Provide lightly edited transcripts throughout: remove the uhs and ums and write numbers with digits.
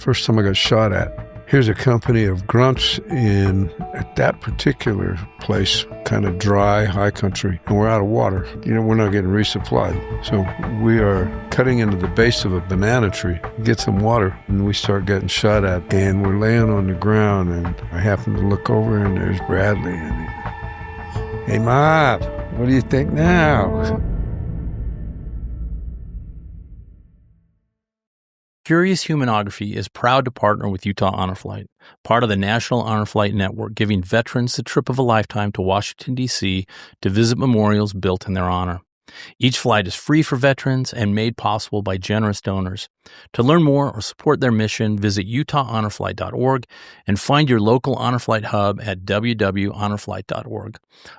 first time I got shot at. Here's a company of grunts at that particular place, kind of dry, high country, and we're out of water. We're not getting resupplied. So we are cutting into the base of a banana tree, get some water, and we start getting shot at. And we're laying on the ground, and I happen to look over, and there's Bradley. And hey, Marv, what do you think now? Curious Humanography is proud to partner with Utah Honor Flight, part of the National Honor Flight Network, giving veterans the trip of a lifetime to Washington, D.C. to visit memorials built in their honor. Each flight is free for veterans and made possible by generous donors. To learn more or support their mission, visit utahhonorflight.org and find your local Honor Flight hub at www.honorflight.org.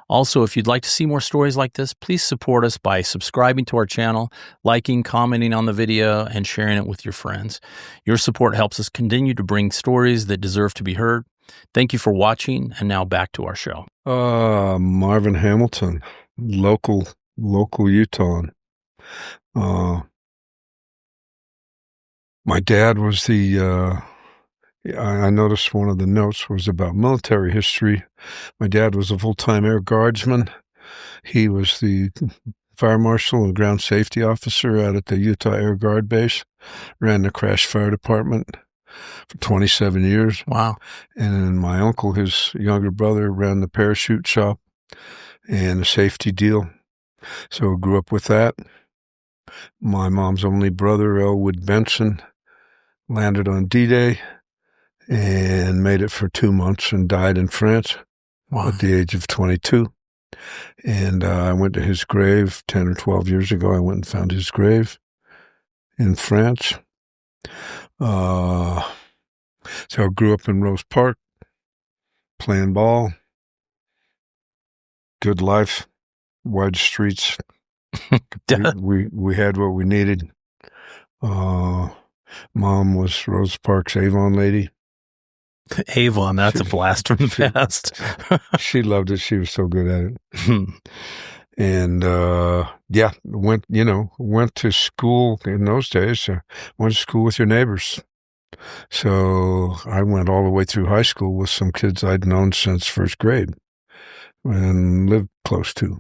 Also, if you'd like to see more stories like this, please support us by subscribing to our channel, liking, commenting on the video, and sharing it with your friends. Your support helps us continue to bring stories that deserve to be heard. Thank you for watching, and now back to our show. Marvin Hamilton, local Utah. My dad was I noticed one of the notes was about military history. My dad was a full-time air guardsman. He was the fire marshal and ground safety officer out at the Utah Air Guard Base, ran the crash fire department for 27 years. Wow. And then my uncle, his younger brother, ran the parachute shop and the safety deal. So I grew up with that. My mom's only brother, Elwood Benson, landed on D-Day and made it for 2 months and died in France. Wow. At the age of 22. And I went to his grave 10 or 12 years ago. I went and found his grave in France. So I grew up in Rose Park, playing ball, good life, wide streets. we had what we needed. Mom was Rose Park's Avon lady. Avon, that's a blast from the past. She loved it. She was so good at it. And, went to school in those days. Went to school with your neighbors. So I went all the way through high school with some kids I'd known since first grade and lived close to.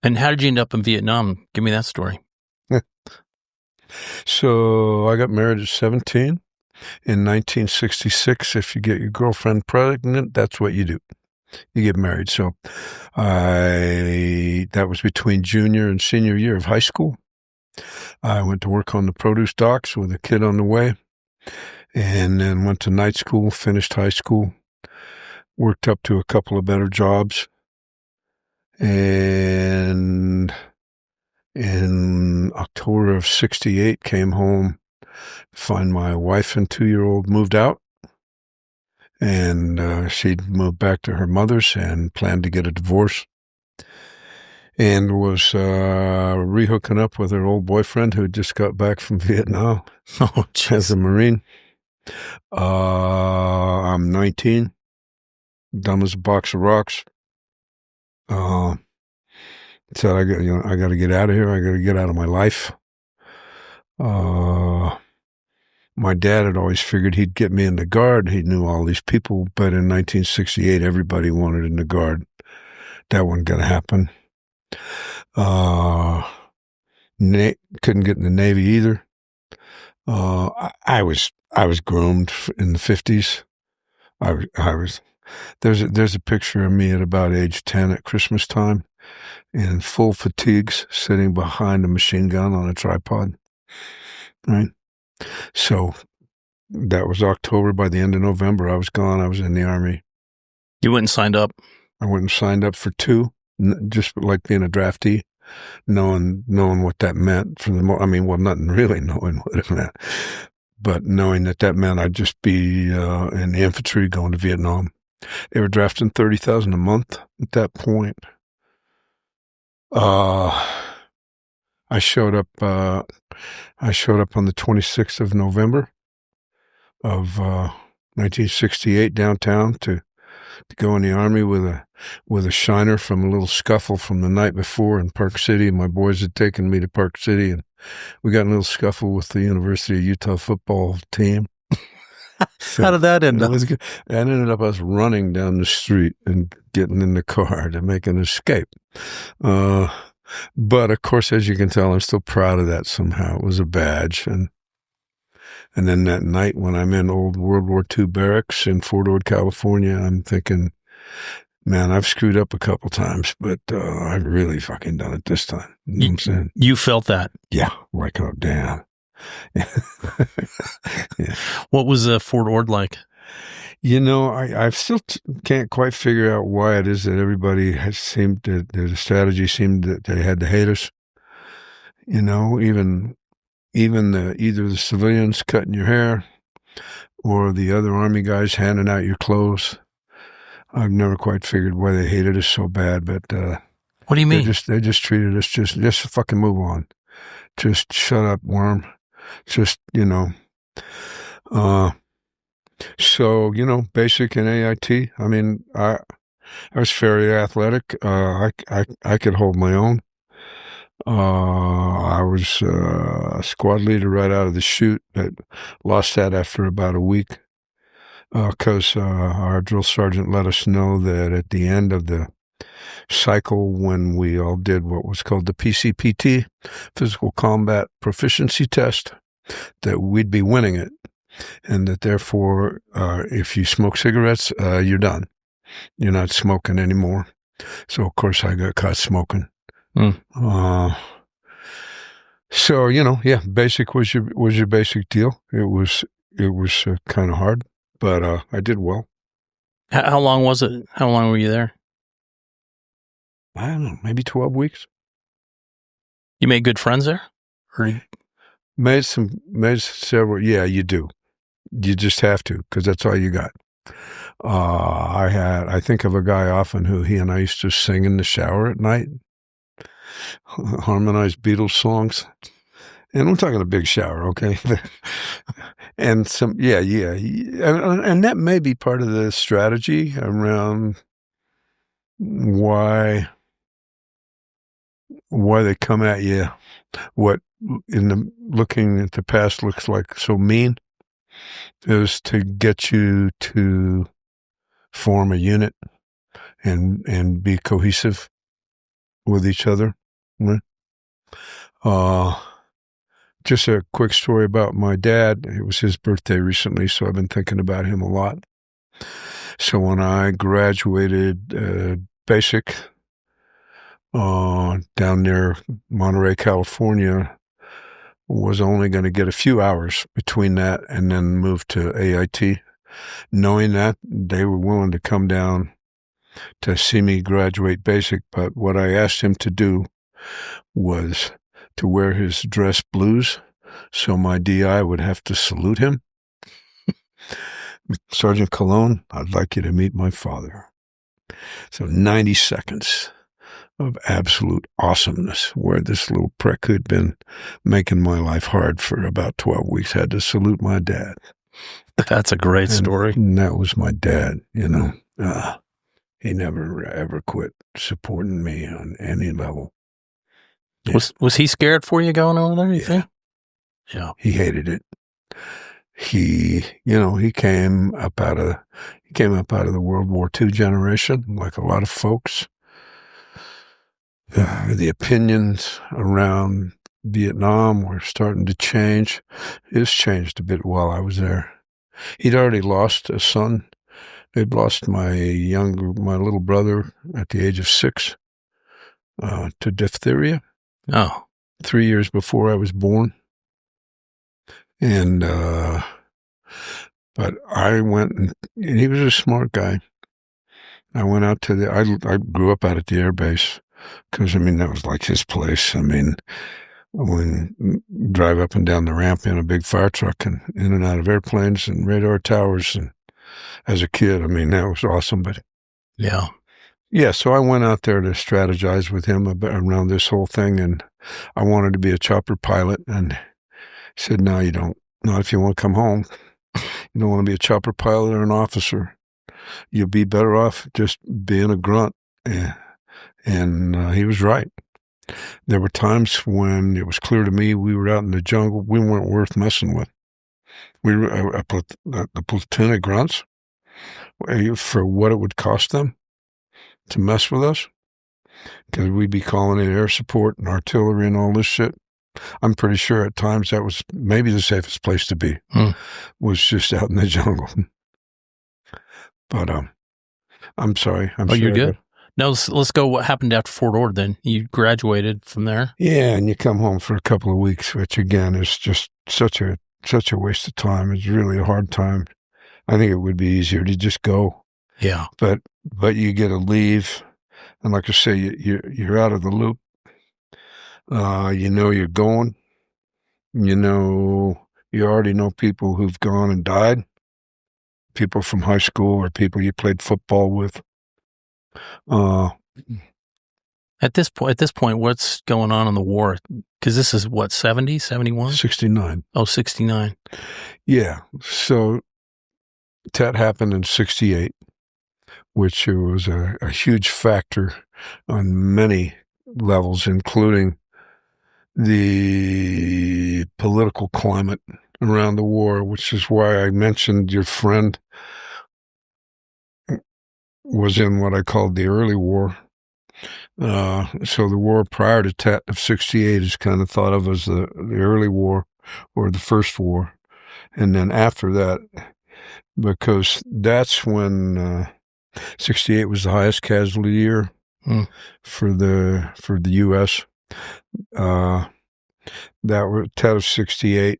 And how did you end up in Vietnam? Give me that story. So I got married at 17. In 1966, if you get your girlfriend pregnant, that's what you do. You get married. So that was between junior and senior year of high school. I went to work on the produce docks with a kid on the way, and then went to night school, finished high school, worked up to a couple of better jobs. And in October of 68, came home, find my wife and 2-year-old moved out, and she'd moved back to her mother's and planned to get a divorce, and was rehooking up with her old boyfriend who just got back from Vietnam as a Marine. I'm 19, dumb as a box of rocks. Said I got to get out of here. I got to get out of my life. My dad had always figured he'd get me in the Guard. He knew all these people, but in 1968, everybody wanted in the Guard. That wasn't going to happen. Couldn't get in the Navy either. I was groomed in the 50s. There's a picture of me at about age 10 at Christmas time in full fatigues, sitting behind a machine gun on a tripod. Right. So that was October. By the end of November, I was gone. I was in the Army. You went and signed up? I went and signed up for 2, just like being a draftee, knowing what that meant for nothing really knowing what it meant, but knowing that meant I'd just be in the infantry going to Vietnam. They were drafting 30,000 a month at that point. I showed up on the 26th of November of 1968 downtown to go in the Army with a shiner from a little scuffle from the night before in Park City. My boys had taken me to Park City and we got in a little scuffle with the University of Utah football team. So How did that end up? It ended up us running down the street and getting in the car to make an escape. But of course, as you can tell, I'm still proud of that somehow. It was a badge. And then that night when I'm in old World War II barracks in Fort Ord, California, I'm thinking, man, I've screwed up a couple times, but I've really fucking done it this time. You know what I'm saying? You felt that? Yeah. Like, oh, damn. Yeah. What was Fort Ord like? You know, I still can't quite figure out why it is that everybody has seemed to, the strategy seemed that they had to hate us. You know, even either the civilians cutting your hair or the other Army guys handing out your clothes. I've never quite figured why they hated us so bad, but what do you mean? They just treated us just fucking move on. Just shut up, worm. Just, you know. So, you know, basic and AIT. I mean, I was very athletic. I could hold my own. I was a squad leader right out of the chute, but lost that after about a week because our drill sergeant let us know that at the end of the cycle, when we all did what was called the PCPT, Physical Combat Proficiency Test, that we'd be winning it. And that therefore, if you smoke cigarettes, you're done. You're not smoking anymore. So, of course, I got caught smoking. So, you know, yeah, basic was your basic deal. It was kind of hard, but I did well. How long was it? How long were you there? I don't know, maybe 12 weeks. You made good friends there? Made several. Yeah, you do. You just have to, because that's all you got. I think of a guy often who he and I used to sing in the shower at night, harmonize Beatles songs. And I'm talking a big shower, okay? And and that may be part of the strategy around why they come at you, what looking at the past looks like so mean, is to get you to form a unit and be cohesive with each other. Just a quick story about my dad. It was his birthday recently, so I've been thinking about him a lot. So when I graduated basic down near Monterey, California, was only going to get a few hours between that and then move to AIT, knowing that they were willing to come down to see me graduate basic. But what I asked him to do was to wear his dress blues, so my DI would have to salute him. Sergeant Cologne, I'd like you to meet my father. So 90 seconds of absolute awesomeness, where this little prick who'd been making my life hard for about 12 weeks had to salute my dad. That's a great story. And that was my dad, you know. He never, ever quit supporting me on any level. Yeah. Was he scared for you going over there, you think? Yeah. He hated it. He came up out of the World War II generation, like a lot of folks. The opinions around Vietnam were starting to change. It's changed a bit while I was there. He'd already lost a son. They'd lost my little brother at the age of 6 to diphtheria. Oh. 3 years before I was born. And, but I went, and he was a smart guy. I went out to I grew up out at the air base because, I mean, that was like his place. I mean, when drive up and down the ramp in a big fire truck and in and out of airplanes and radar towers. And as a kid, I mean, that was awesome. But yeah, so I went out there to strategize with him around this whole thing. And I wanted to be a chopper pilot. And he said, no, you don't. Not if you want to come home. You don't want to be a chopper pilot or an officer. You'll be better off just being a grunt. And he was right. There were times when it was clear to me we were out in the jungle. We weren't worth messing with. We were a platoon of grunts for what it would cost them to mess with us, because we'd be calling in air support and artillery and all this shit. I'm pretty sure at times that was maybe the safest place to be, was just out in the jungle. But I'm sorry. You're good. Now let's go. What happened after Fort Ord? Then you graduated from there. Yeah, and you come home for a couple of weeks, which again is just such a waste of time. It's really a hard time. I think it would be easier to just go. Yeah, but you get to leave, and like I say, you're out of the loop. You know you're going. You know, you already know people who've gone and died. People from high school or people you played football with. At this point, what's going on in the war? Because this is what, 70, 71? 69. Oh, 69. Yeah. So that happened in 68, which was a huge factor on many levels, including the political climate around the war, which is why I mentioned your friend was in what I called the early war. So the war prior to Tet of 68 is kind of thought of as the early war or the first war. And then after that, because that's when 68 was the highest casualty year for the U.S. That was Tet of 68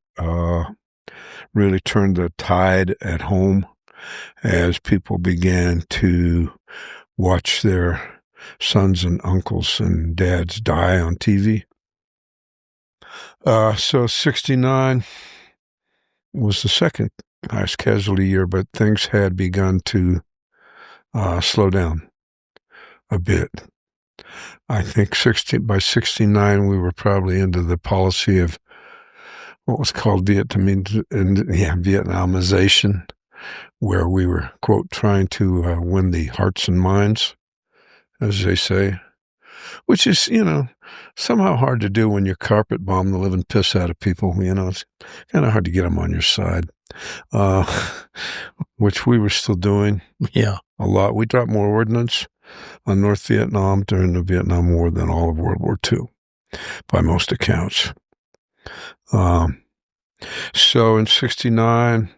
really turned the tide at home as people began to watch their sons and uncles and dads die on TV. So 69 was the second highest casualty year, but things had begun to slow down a bit. I think by 69, we were probably into the policy of what was called Vietnamization, where we were, quote, trying to win the hearts and minds, as they say, which is, somehow hard to do when you carpet bomb the living piss out of people. It's kind of hard to get them on your side, which we were still doing. Yeah. A lot. We dropped more ordnance on North Vietnam during the Vietnam War than all of World War II, by most accounts. So in 69,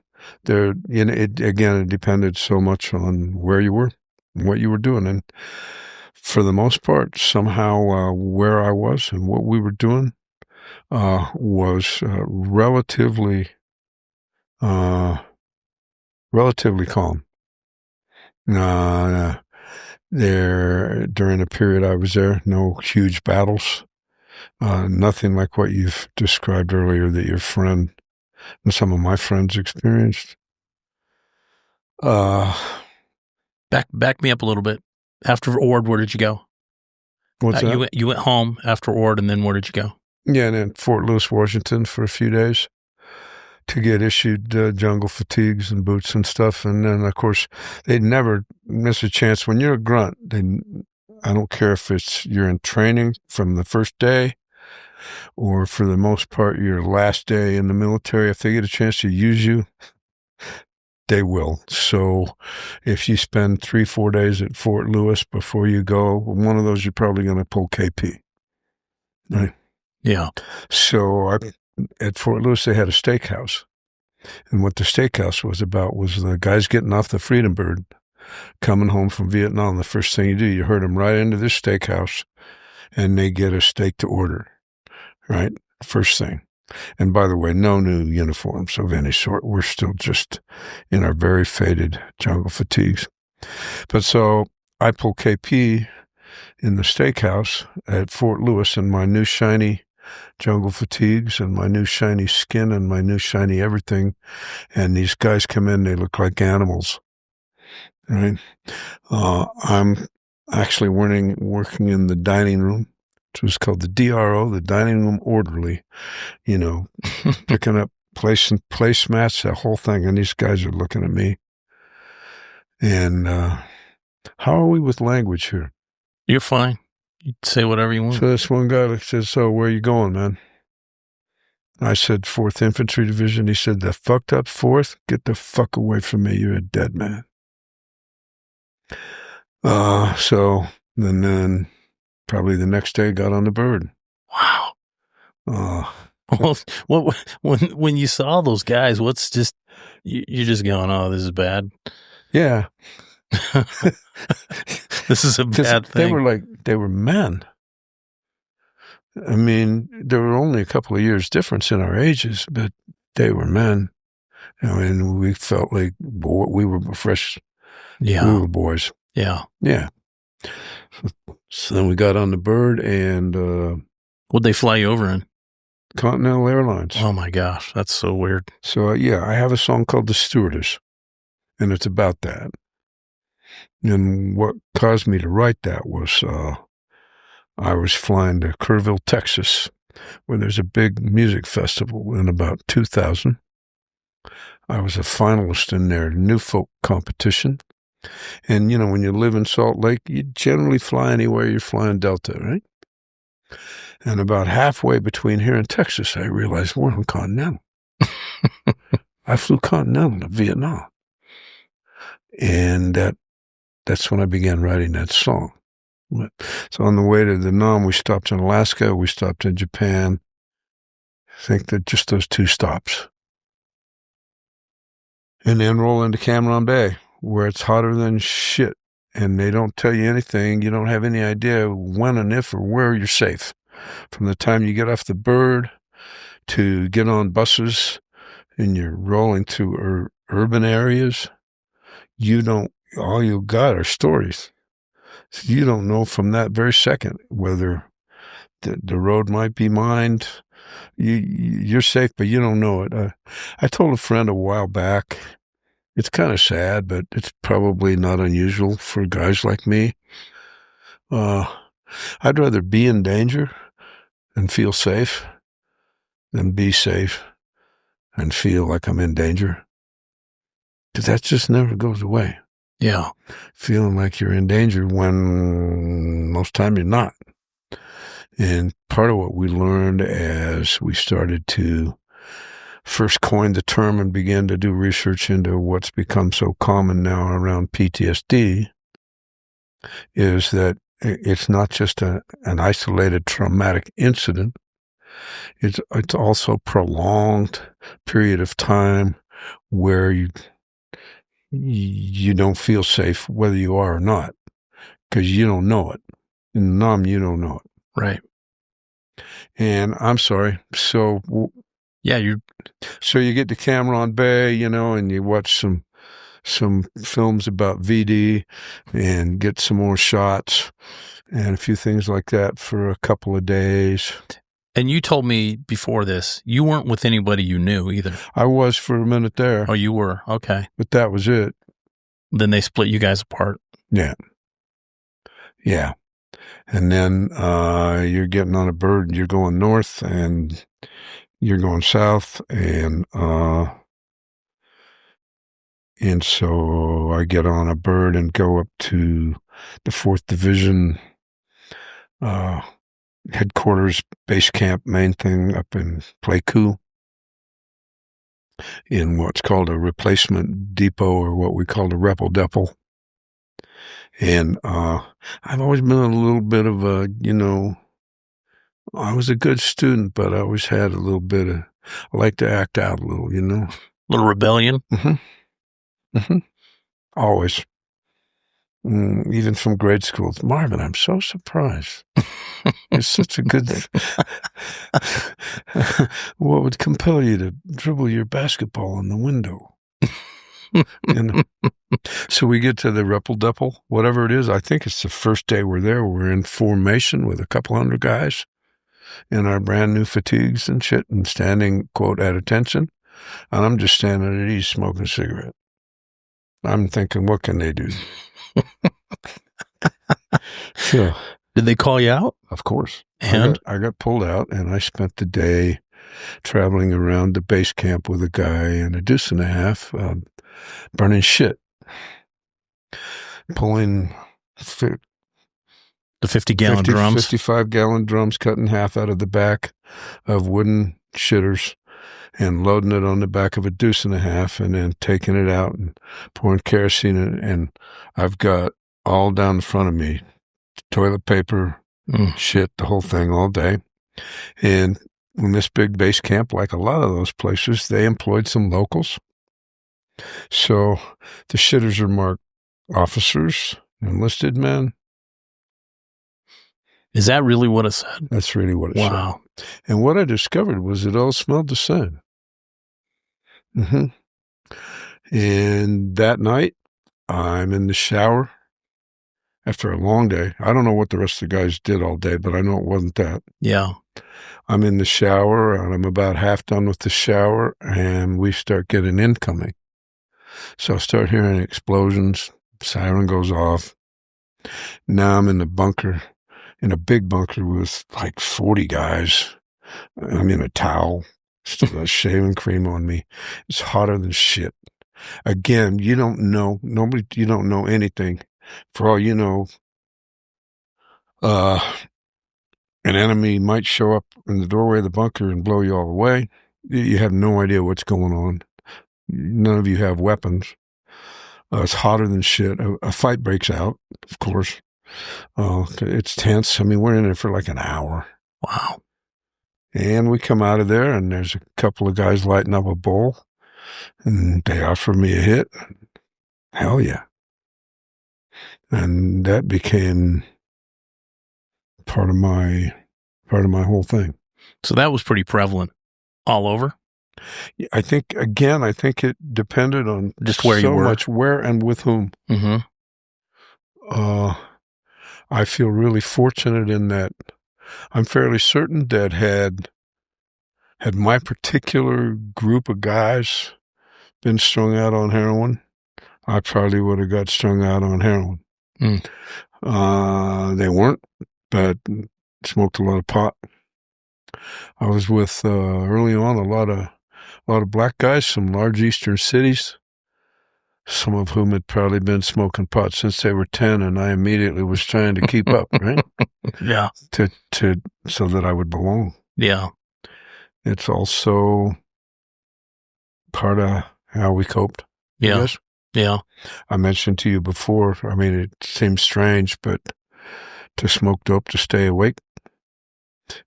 it depended so much on where you were and what you were doing. And for the most part, somehow where I was and what we were doing was relatively calm. There, during the period I was there, no huge battles, nothing like what you've described earlier that your friend and some of my friends experienced. Back me up a little bit. After Ord, where did you go? What's that? You went home after Ord, and then where did you go? Yeah, and in Fort Lewis, Washington for a few days to get issued jungle fatigues and boots and stuff. And then, of course, they'd never miss a chance. When you're a grunt, I don't care if you're in training from the first day or for the most part your last day in the military, if they get a chance to use you, they will. So if you spend 3-4 days at Fort Lewis before you go, one of those you're probably going to pull KP. Right? Yeah. So at Fort Lewis, they had a steakhouse. And what the steakhouse was about was the guys getting off the Freedom Bird, coming home from Vietnam. The first thing you do, you herd them right into this steakhouse, and they get a steak to order, right? First thing. And by the way, no new uniforms of any sort. We're still just in our very faded jungle fatigues. But so I pull KP in the steakhouse at Fort Lewis in my new shiny jungle fatigues and my new shiny skin and my new shiny everything. And these guys come in, they look like animals, right? I'm actually working in the dining room, which was called the DRO, the dining room orderly, picking up placemats, that whole thing. And these guys are looking at me. And how are we with language here? You're fine. You say whatever you want. So this one guy says, so where are you going, man? I said, 4th Infantry Division. He said, the fucked up 4th? Get the fuck away from me. You're a dead man. So then probably the next day got on the bird. Wow. Well, when you saw those guys, what's just, you're just going, oh, this is bad. Yeah. This is a bad thing. They were men. I mean, there were only a couple of years difference in our ages, but they were men. I mean, we felt like we were fresh. Yeah. We were boys. Yeah. Yeah. So then we got on the bird and... what'd they fly you over in? Continental Airlines. Oh, my gosh. That's so weird. So, I have a song called The Stewardess, and it's about that. And what caused me to write that was I was flying to Kerrville, Texas, where there's a big music festival in about 2000. I was a finalist in their New Folk competition. And, when you live in Salt Lake, you generally fly anywhere you're flying Delta, right? And about halfway between here and Texas, I realized we're on Continental. I flew Continental to Vietnam. And that's when I began writing that song. So on the way to the Nam, we stopped in Alaska, we stopped in Japan. I think that just those 2 stops. And then roll into Cameron Bay, where it's hotter than shit. And they don't tell you anything. You don't have any idea when and if or where you're safe. From the time you get off the bird to get on buses and you're rolling through urban areas, all you got are stories. So you don't know from that very second whether the road might be mined. You're safe, but you don't know it. I told a friend a while back, it's kind of sad, but it's probably not unusual for guys like me. I'd rather be in danger and feel safe than be safe and feel like I'm in danger. Because that just never goes away. Yeah. Feeling like you're in danger when most time you're not. And part of what we learned as we started to first coin the term and began to do research into what's become so common now around PTSD is that it's not just an isolated traumatic incident. It's also a prolonged period of time where you don't feel safe whether you are or not because you don't know it. In Nam, you don't know it. Right. And I'm sorry. So so you get to Cameron Bay, and you watch some films about VD and get some more shots and a few things like that for a couple of days. And you told me before this, you weren't with anybody you knew either. I was for a minute there. Oh, you were? Okay. But that was it. Then they split you guys apart. Yeah. Yeah. And then you're getting on a bird and you're going north and you're going south and so I get on a bird and go up to the 4th Division headquarters, base camp, main thing up in Pleiku in what's called a replacement depot or what we call a Repel Depot. And I've always been a little bit of a, I was a good student, but I always had a little bit of, I like to act out a little, A little rebellion? Mm-hmm. Mm-hmm. Always. Even from grade school. Marvin, I'm so surprised. It's such a good what would compel you to dribble your basketball in the window? So we get to the Repel Depot, whatever it is. I think it's the first day we're there. We're in formation with a couple hundred guys in our brand new fatigues and shit and standing, quote, at attention. And I'm just standing at ease smoking a cigarette. I'm thinking, what can they do? So, did they call you out? Of course. And? I got pulled out, and I spent the day traveling around the base camp with a guy and a deuce and a half, burning shit, pulling The 50-gallon drums? 55-gallon drums cut in half out of the back of wooden shitters and loading it on the back of a deuce and a half and then taking it out and pouring kerosene in it. And I've got all down the front of me, toilet paper, shit, the whole thing all day. And in this big base camp, like a lot of those places, they employed some locals. So the shitters are marked officers, enlisted men. Is that really what it said? That's really what it said. Wow. And what I discovered was it all smelled the same. And that night, I'm in the shower after a long day. I don't know what the rest of the guys did all day, but I know it wasn't that. Yeah. I'm in the shower, and I'm about half done with the shower, and we start getting incoming. So I start hearing explosions. Siren goes off. Now I'm in the bunker, in a big bunker with like 40 guys. I'm in a towel, still got shaving cream on me. It's hotter than shit. Again, you don't know anything. For all you know, an enemy might show up in the doorway of the bunker and blow you all away. You have no idea what's going on. None of you have weapons. It's hotter than shit. A fight breaks out, of course. It's tense. I mean, we're in there for like an hour. Wow. And we come out of there, and there's a couple of guys lighting up a bowl, and they offer me a hit. Hell yeah. And that became part of my whole thing. So that was pretty prevalent all over? I think it depended on just where you were. So much where and with whom. I feel really fortunate in that I'm fairly certain that had my particular group of guys been strung out on heroin, I probably would have got strung out on heroin. They weren't, but smoked a lot of pot. I was with early on a lot of black guys, some large eastern cities, some of whom had probably been smoking pot since they were 10, and I immediately was trying to keep up, right? Yeah. So that I would belong. Yeah. It's also part of how we coped. Yeah. I guess. Yeah. I mentioned to you before, I mean, it seems strange, but to smoke dope to stay awake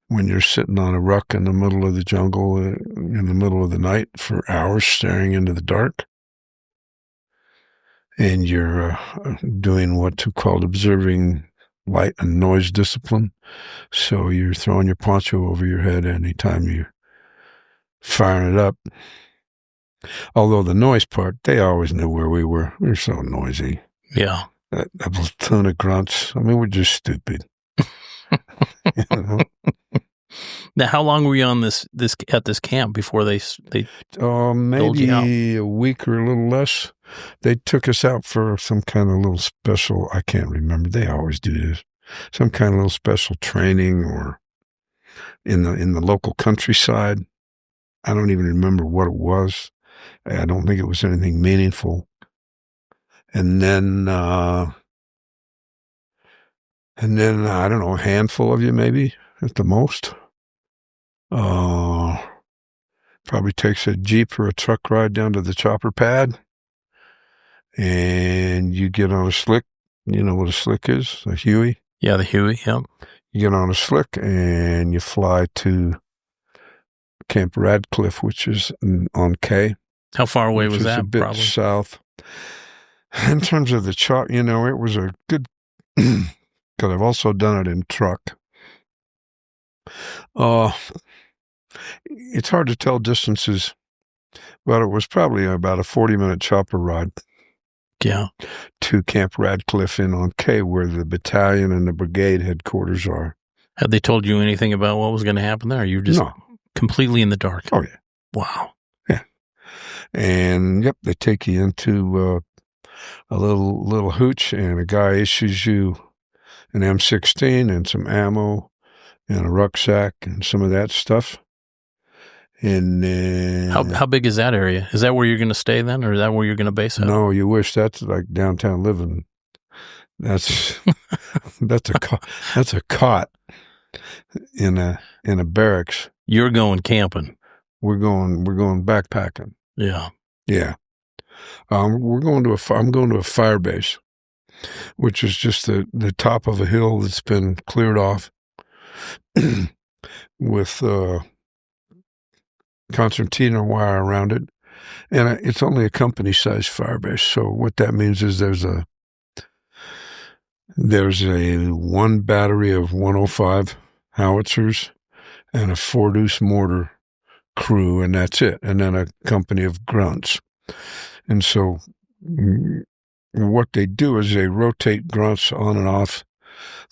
when you're sitting on a ruck in the middle of the jungle in the middle of the night for hours staring into the dark, and you're doing what's called observing light and noise discipline. So you're throwing your poncho over your head anytime you're firing it up. Although the noise part, they always knew where we were. We were so noisy. Yeah. A platoon of grunts. I mean, we're just stupid. You know? Now, how long were you on this at this camp before they maybe a week or a little less. They took us out for some kind of little special, I can't remember. They always do this. Some kind of little special training or in the local countryside. I don't even remember what it was. I don't think it was anything meaningful. And then I don't know, a handful of you maybe at the most. Probably takes a Jeep or a truck ride down to the chopper pad, and you get on a slick. You know what a slick is? A Huey? Yeah, the Huey, yeah. You get on a slick, and you fly to Camp Radcliffe, which is on K. How far away was that? A bit probably south. In terms of the chop, it was a good, because I've also done it in truck. It's hard to tell distances, but it was probably about a 40-minute chopper ride. Yeah. To Camp Radcliffe on K, where the battalion and the brigade headquarters are. Had they told you anything about what was going to happen there? You were just completely in the dark. Oh, yeah. Wow. Yeah. And, yep, they take you into a little hooch, and a guy issues you an M16 and some ammo and a rucksack and some of that stuff. And then... How big is that area? Is that where you're going to stay then, or is that where you're going to base out? No, you wish. That's like downtown living. That's that's a cot in a barracks. You're going camping. We're going backpacking. Yeah. Yeah. I'm going to a firebase, which is just the top of a hill that's been cleared off with concertina wire around it. And it's only a company-sized firebase. So what that means is there's a one battery of 105 howitzers and a 4-deuce mortar crew, and that's it. And then a company of grunts. And so what they do is they rotate grunts on and off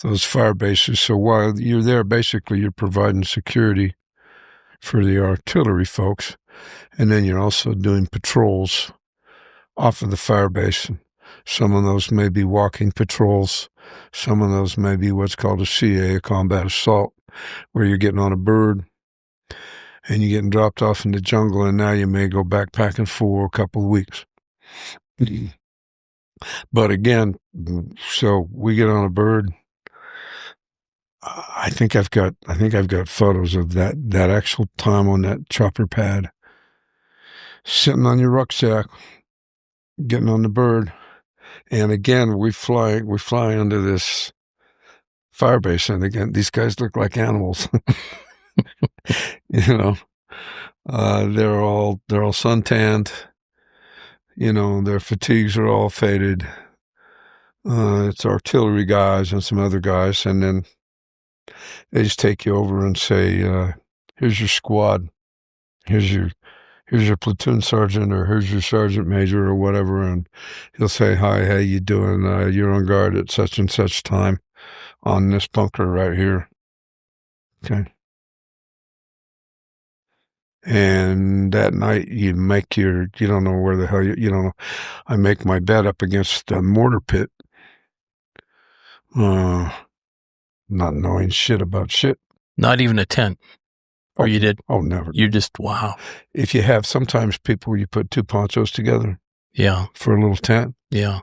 those fire bases. So while you're there, basically you're providing security for the artillery folks, and then you're also doing patrols off of the fire base. Some of those may be walking patrols. Some of those may be what's called a CA, a combat assault, where you're getting on a bird and you're getting dropped off in the jungle, and now you may go backpacking for a couple of weeks. But again, so we get on a bird. I think I've got photos of that actual time on that chopper pad, sitting on your rucksack, getting on the bird. And again, we fly under this firebase, and again, these guys look like animals. You know, they're all suntanned. You know, their fatigues are all faded. It's artillery guys and some other guys, and then they just take you over and say, "Here's your squad. Here's your platoon sergeant, or here's your sergeant major, or whatever," and he'll say, "Hi, how you doing? You're on guard at such and such time on this bunker right here." Okay. And that night you don't know where the hell you don't know. I make my bed up against a mortar pit, not knowing shit about shit. Not even a tent. Or you did? Oh, never. You just, wow. If you have, sometimes people, you put 2 ponchos together. Yeah. For a little tent. Yeah.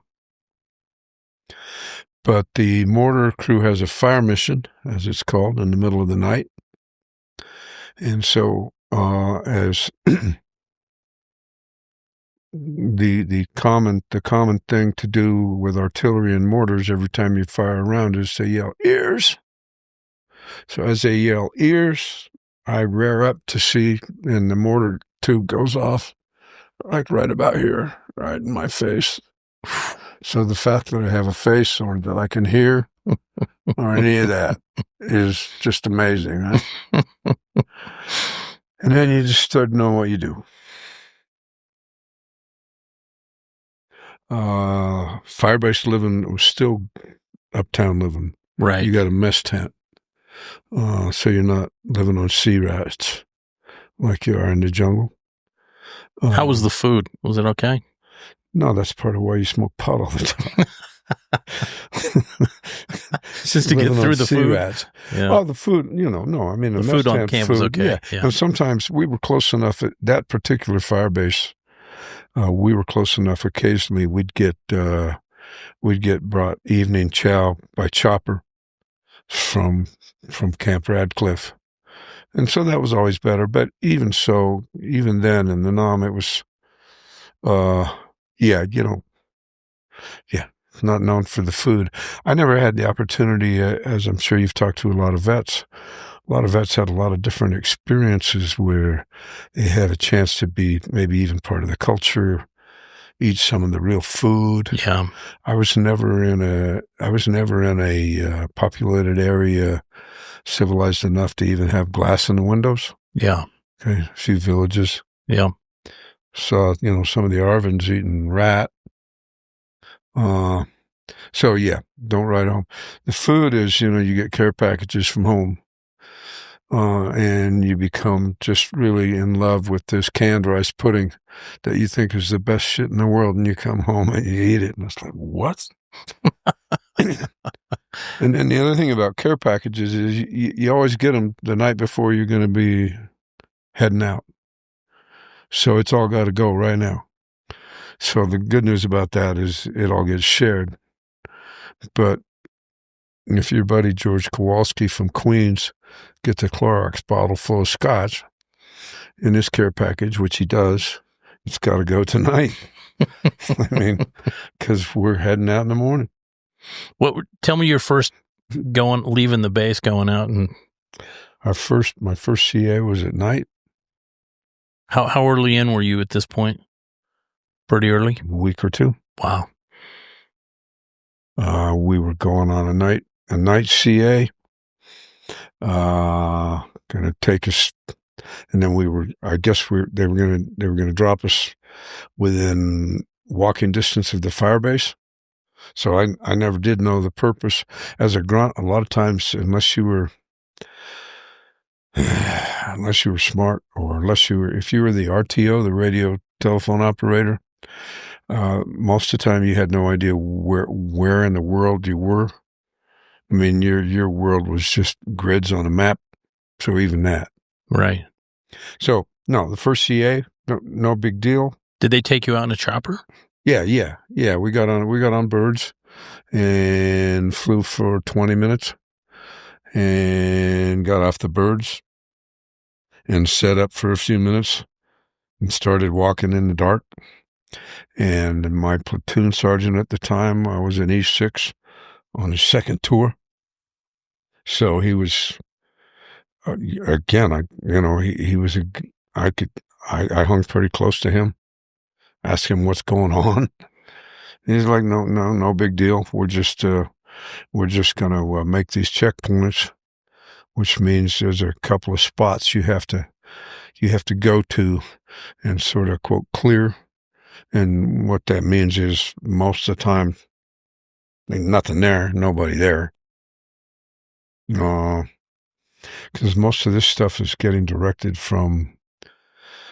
But the mortar crew has a fire mission, as it's called, in the middle of the night. And so, as the common thing to do with artillery and mortars every time you fire around is to yell, "Ears!" So as they yell, "Ears," I rear up to see, and the mortar tube goes off, like right about here, right in my face. So the fact that I have a face, or that I can hear, or any of that, is just amazing, right? And then you just start knowing what you do. Firebase living was still uptown living. Right. You got a mess tent. So you're not living on sea rats like you are in the jungle. How was the food? Was it okay? No, that's part of why you smoke pot all the time. Just to get through the food. Rats. Yeah. Oh, the food, no. I mean, the food on camp was okay. Yeah. And sometimes we were close enough at that particular firebase. We were close enough. Occasionally, we'd get brought evening chow by chopper from Camp Radcliffe, and so that was always better. But even so, even then in the NOM, it was, not known for the food. I never had the opportunity, as I'm sure you've talked to a lot of vets. A lot of vets had a lot of different experiences where they had a chance to be maybe even part of the culture, eat some of the real food. Yeah. I was never in a populated area, civilized enough to even have glass in the windows. Yeah. Okay. A few villages. Yeah. Saw, some of the Arvins eating rat. So yeah, don't ride home. The food is, you get care packages from home. And you become just really in love with this canned rice pudding that you think is the best shit in the world, and you come home and you eat it, and it's like, what? And then the other thing about care packages is you always get them the night before you're going to be heading out. So it's all got to go right now. So the good news about that is it all gets shared. But if your buddy George Kowalski from Queens gets a Clorox bottle full of scotch in his care package, which he does, it's got to go tonight. I mean, because we're heading out in the morning. Tell me your first leaving the base, going out, and my first CA was at night. How early in were you at this point? Pretty early? A week or two. Wow. We were going on a night CA. Gonna take us, and then they were gonna drop us within walking distance of the Firebase. So I never did know the purpose. As a grunt, a lot of times, unless you were smart, or if you were the RTO, the radio telephone operator, most of the time you had no idea where in the world you were. I mean, your world was just grids on a map. So even that. Right. So no, the first CA, no big deal. Did they take you out in a chopper? Yeah. We got on birds and flew for 20 minutes and got off the birds and set up for a few minutes and started walking in the dark. And my platoon sergeant at the time, I was in E6 on his second tour. So he was, again, he was I hung pretty close to him, asked him what's going on. And he's like, no big deal. We're just going to make these checkpoints, which means there's a couple of spots you have to go to and sort of, quote, clear. And what that means is most of the time, nothing there, nobody there. Because most of this stuff is getting directed from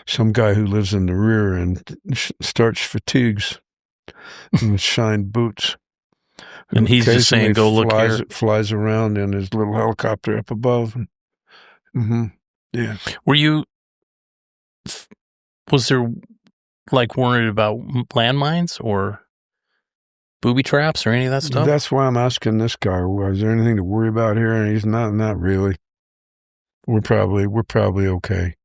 some guy who lives in the rear and starch fatigues and shined boots. And he's just saying, go look here. Flies around in his little helicopter up above. Yeah. Was there worried about landmines or booby traps or any of that stuff? That's why I'm asking this guy, is there anything to worry about here? And he's not really. We're probably okay.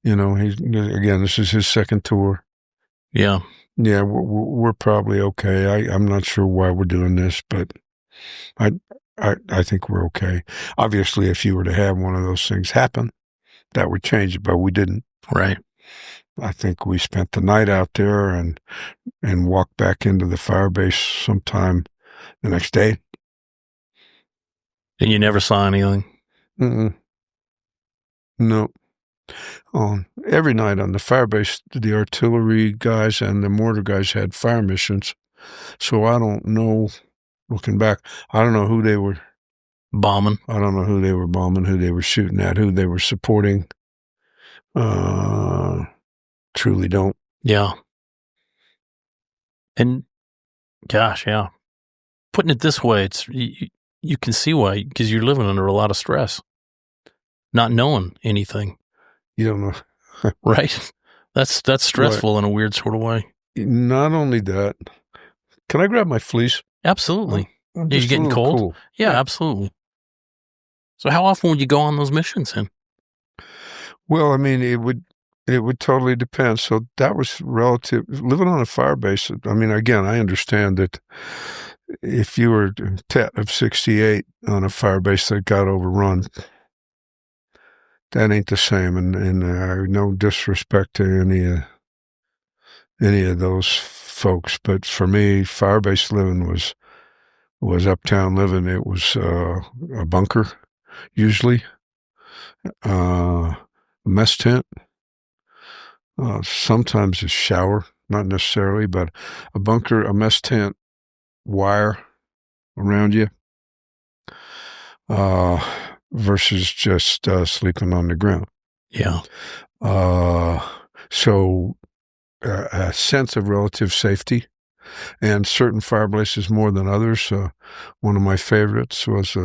This is his second tour. Yeah. Yeah, we're probably okay. I'm not sure why we're doing this, but I think we're okay. Obviously, if you were to have one of those things happen, that would change it, but we didn't. Right. I think we spent the night out there and walked back into the Firebase sometime the next day. And you never saw anything? No. Every night on the Firebase, the artillery guys and the mortar guys had fire missions. So I don't know, looking back, I don't know who they were bombing. I don't know who they were bombing, who they were shooting at, who they were supporting. Truly don't. Yeah. And gosh, yeah. Putting it this way, it's you can see why, because you're living under a lot of stress, not knowing anything. You don't know. Right? That's stressful in a weird sort of way. Not only that. Can I grab my fleece? Absolutely. Are you getting cold? Yeah, absolutely. So how often would you go on those missions then? Well, I mean, it would totally depend. So that was relative. Living on a Firebase, I mean, again, I understand that if you were Tet of 68 on a Firebase that got overrun, that ain't the same. And no disrespect to any of those folks, but for me, Firebase living was uptown living. It was a bunker, usually, a mess tent, sometimes a shower, not necessarily, but a bunker, a mess tent, wire around you, versus just sleeping on the ground. Yeah. So a sense of relative safety, and certain Firebases more than others. One of my favorites was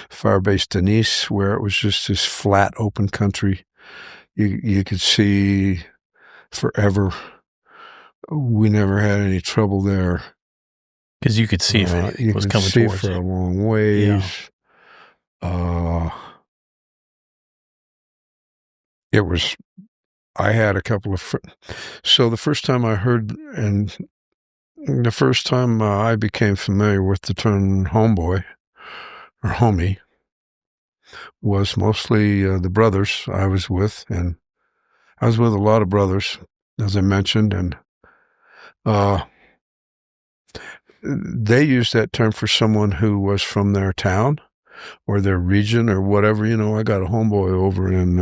Firebase Denise, where it was just this flat, open country. You could see forever. We never had any trouble there. Because you could see if anything you was could coming see towards for a you. long ways. It was. I had a couple of. So the first time I heard, and the first time I became familiar with the term homeboy or homie was mostly the brothers I was with, and I was with a lot of brothers, as I mentioned, and they used that term for someone who was from their town or their region or whatever. You know, I got a homeboy over in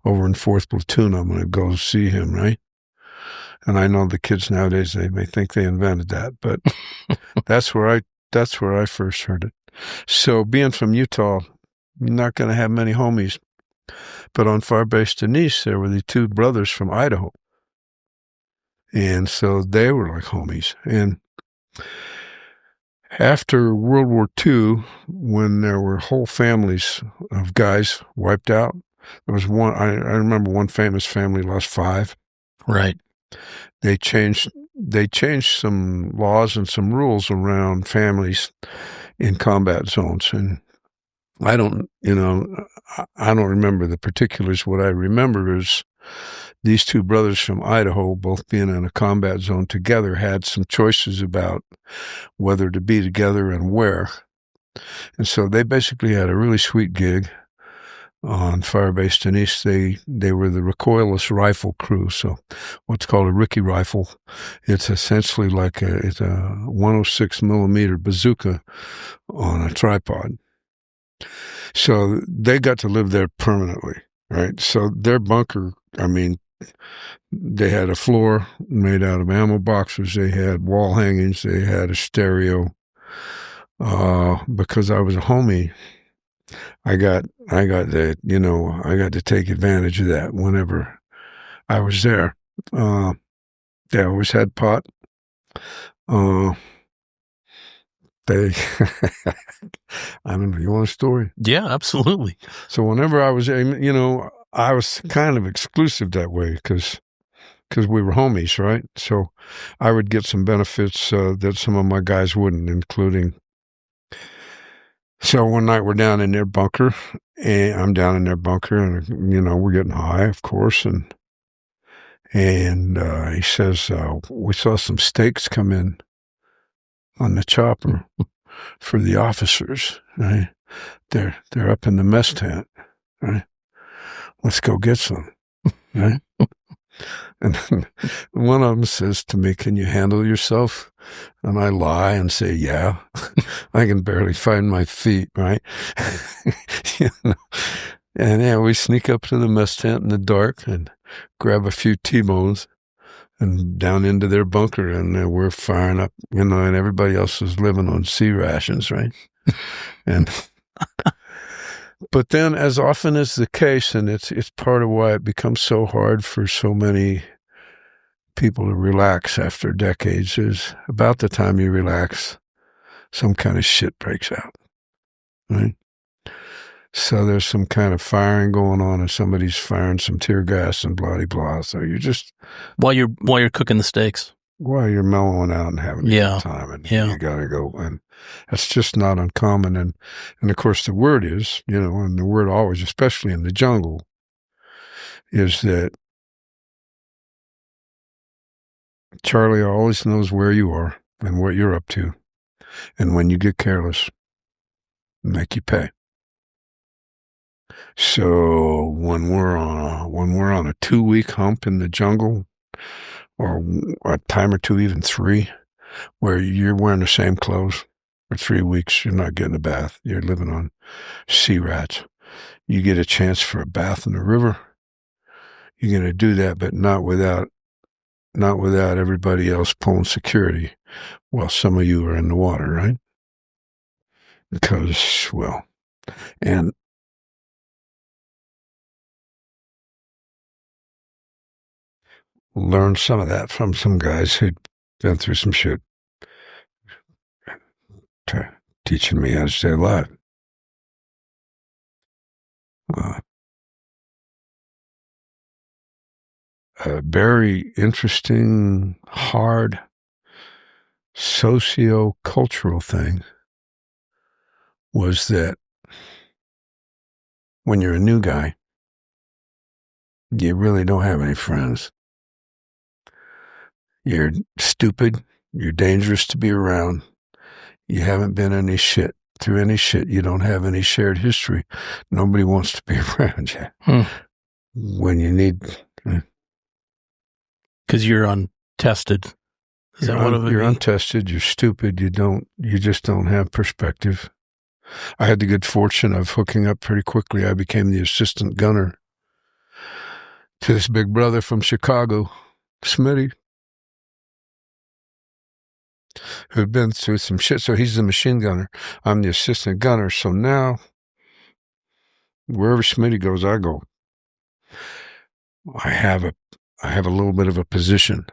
4th Platoon. I'm going to go see him, right? And I know the kids nowadays, they may think they invented that, but that's where I first heard it. So being from Utah, you're not going to have many homies. But on Firebase Denise, there were the two brothers from Idaho. And so they were like homies. And after World War II, when there were whole families of guys wiped out, there was one, I remember one famous family lost 5. Right. They changed some laws and some rules around families in combat zones. And I don't remember the particulars. What I remember is these two brothers from Idaho, both being in a combat zone together, had some choices about whether to be together and where. And so they basically had a really sweet gig on Firebase Denise. They were the recoilless rifle crew. So what's called a Ricky rifle. It's essentially like it's a 106 millimeter bazooka on a tripod. So they got to live there permanently, right? So their bunker, I mean, they had a floor made out of ammo boxes. They had wall hangings. They had a stereo. Because I was a homie, I got to take advantage of that whenever I was there. They always had pot. They, I don't know, you want a story? Yeah, absolutely. So whenever I was, I was kind of exclusive that way because we were homies, right? So I would get some benefits that some of my guys wouldn't, including. So one night we're down in their bunker, and I'm down in their bunker, and we're getting high, of course, and he says we saw some steaks come in on the chopper for the officers. Right? They're up in the mess tent. Right? Let's go get some. Right? And one of them says to me, "Can you handle yourself?" And I lie and say, "Yeah, I can barely find my feet." Right? And yeah, we sneak up to the mess tent in the dark and grab a few T-bones and down into their bunker, and we're firing up, and everybody else is living on C rations, right? And but then, as often is the case, and it's part of why it becomes so hard for so many people to relax after decades, is about the time you relax, some kind of shit breaks out, right? So there's some kind of firing going on, and somebody's firing some tear gas and blah, blah. So you just while you're cooking the steaks, while you're mellowing out and having a good time, and you gotta go, and that's just not uncommon. And of course, the word is, and the word always, especially in the jungle, is that Charlie always knows where you are and what you're up to, and when you get careless, make you pay. So when we're on a 2-week hump in the jungle, or a time or two, even 3, where you're wearing the same clothes for 3 weeks, you're not getting a bath. You're living on sea rats. You get a chance for a bath in the river. You're going to do that, but not without everybody else pulling security while some of you are in the water, right? Because, and learned some of that from some guys who'd been through some shit, teaching me how to stay alive. A very interesting, hard socio-cultural thing was that when you're a new guy, you really don't have any friends. You're stupid. You're dangerous to be around. You haven't been through any shit. You don't have any shared history. Nobody wants to be around you when you need. Because you're untested. Is that what it would You're be? untested. You're stupid. You just don't have perspective. I had the good fortune of hooking up pretty quickly. I became the assistant gunner to this big brother from Chicago, Smitty, who'd been through some shit. So he's the machine gunner. I'm the assistant gunner. So now, wherever Smitty goes, I go. I have a little bit of a position.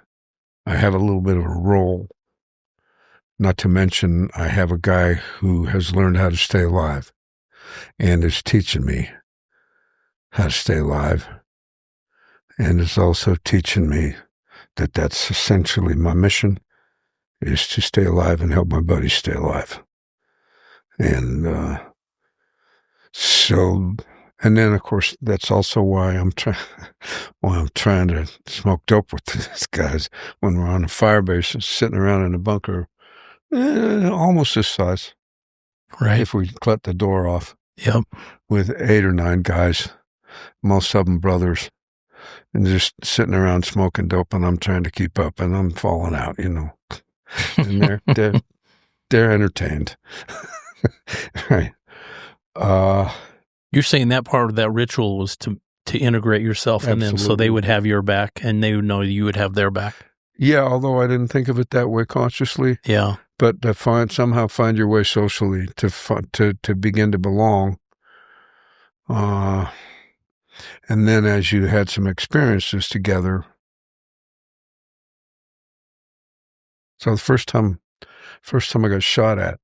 I have a little bit of a role. Not to mention, I have a guy who has learned how to stay alive and is teaching me how to stay alive. And is also teaching me that that's essentially my mission, is to stay alive and help my buddies stay alive. And and then, of course, that's also why I'm trying to smoke dope with these guys when we're on the Firebases, sitting around in a bunker, almost this size. Right. If we cut the door off. Yep. With 8 or 9 guys, most of them brothers, and just sitting around smoking dope, and I'm trying to keep up, and I'm falling out, And they're entertained. Right. You're saying that part of that ritual was to integrate yourself in them so they would have your back and they would know you would have their back. Yeah, although I didn't think of it that way consciously. Yeah. But to somehow find your way socially, to begin to belong. And then as you had some experiences together. So the first time I got shot at,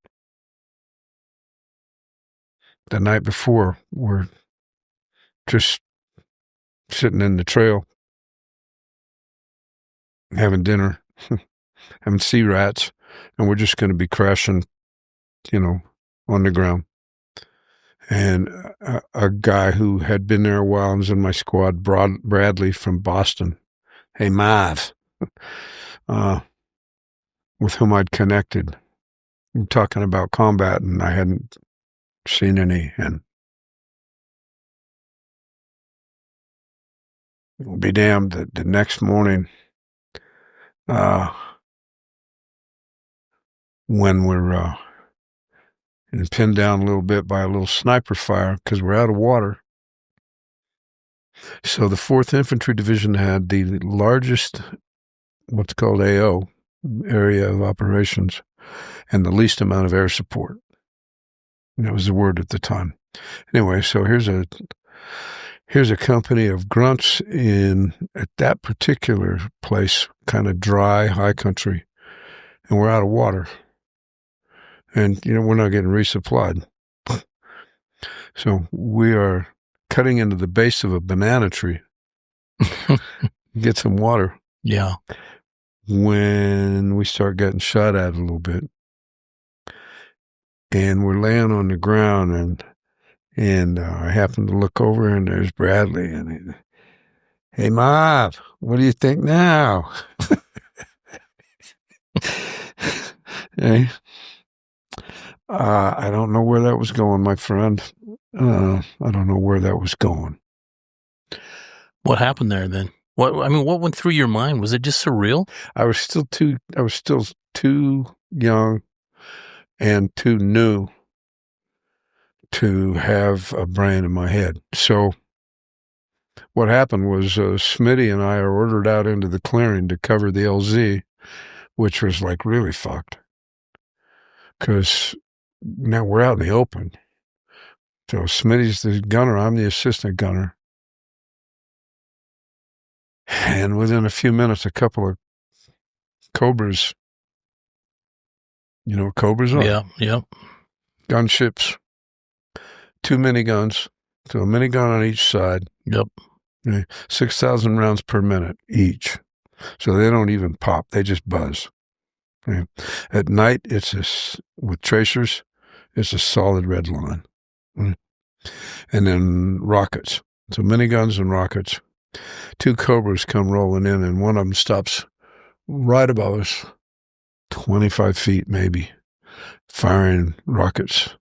the night before, we're just sitting in the trail, having dinner, having sea rats, and we're just going to be crashing, on the ground. And a guy who had been there a while and was in my squad, Bradley from Boston, hey, Marv, with whom I'd connected. I'm talking about combat, and I hadn't seen any. And I'll be damned that the next morning, when we're pinned down a little bit by a little sniper fire because we're out of water. So the 4th Infantry Division had the largest, what's called AO, area of operations, and the least amount of air support. And that was the word at the time. Anyway, so here's a company of grunts at that particular place, kind of dry, high country, and we're out of water. And, we're not getting resupplied. So we are cutting into the base of a banana tree, get some water. Yeah. When we start getting shot at a little bit. And we're laying on the ground, and I happen to look over, and there's Bradley, and hey, Marv, what do you think now? Hey. I don't know where that was going, my friend. I don't know where that was going. What happened there then? What went through your mind? Was it just surreal? I was still too young and too new to have a brain in my head. So what happened was Smitty and I are ordered out into the clearing to cover the LZ, which was like really fucked. Because now we're out in the open. So Smitty's the gunner, I'm the assistant gunner. And within a few minutes, a couple of Cobras, what Cobras are? Yeah. Gunships, 2 miniguns, so a minigun on each side. Yep. 6,000 rounds per minute each. So they don't even pop, they just buzz. Yeah. At night, with tracers, it's a solid red line. Mm. And then rockets. So miniguns and rockets. 2 Cobras come rolling in, and one of them stops right above us, 25 feet maybe, firing rockets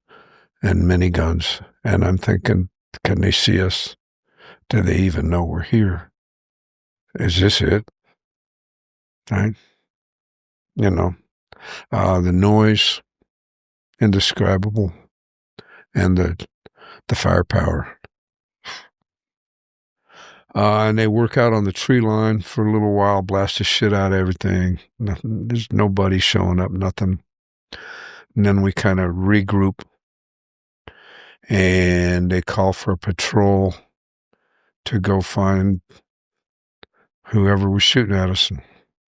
and miniguns. And I'm thinking, can they see us? Do they even know we're here? Is this it? Right? You know, the noise, indescribable, and the firepower. And they work out on the tree line for a little while, blast the shit out of everything. There's nobody showing up, nothing. And then we kind of regroup, and they call for a patrol to go find whoever was shooting at us.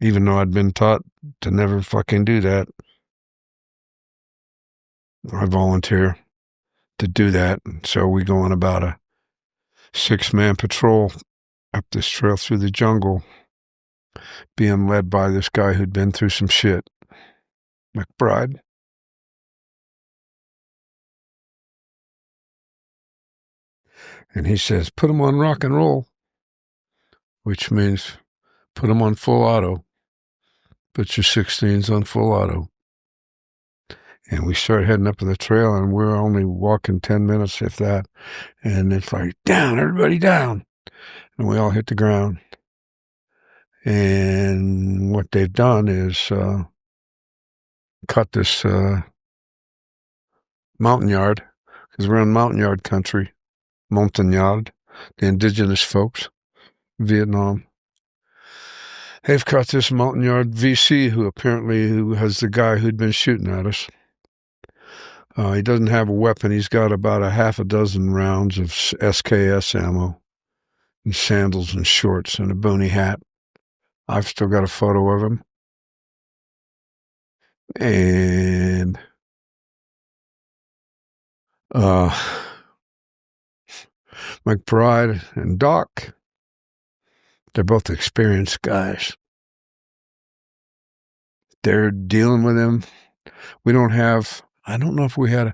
Even though I'd been taught to never fucking do that, I volunteer to do that. And so we go on about a 6-man patrol up this trail through the jungle, being led by this guy who'd been through some shit, McBride. And he says, put him on rock and roll, which means put him on full auto. Put your 16s on full auto. And we start heading up the trail, and we're only walking 10 minutes, if that. And it's like, down, everybody down. And we all hit the ground. And what they've done is cut this mountain yard, because we're in mountain yard country. Montagnard, the indigenous folks, Vietnam. They've cut this mountain yard VC, who has the guy who'd been shooting at us. He doesn't have a weapon. He's got about a half a dozen rounds of SKS ammo, and sandals and shorts and a boonie hat. I've still got a photo of him. And McBride and Doc, they're both experienced guys. They're dealing with him. We don't have, I don't know if we had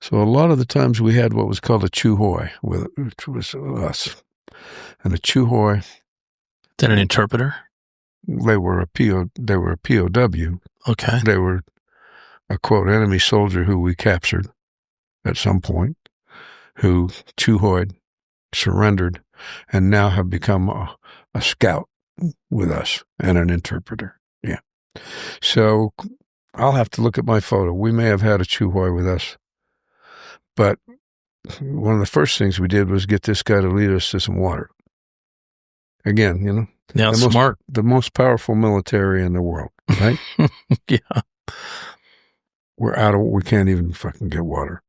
so a lot of the times we had what was called a Chuhoi, which was us. And a Chuhoi. Is that an interpreter? They were a POW. Okay. They were a, quote, enemy soldier who we captured at some point, who Chuhoi'd, surrendered, and now have become a scout with us and an interpreter. Yeah. So I'll have to look at my photo. We may have had a Chuhoi with us. But one of the first things we did was get this guy to lead us to some water. Again, you know. Yeah, smart. The most powerful military in the world, right? Yeah. We can't even fucking get water.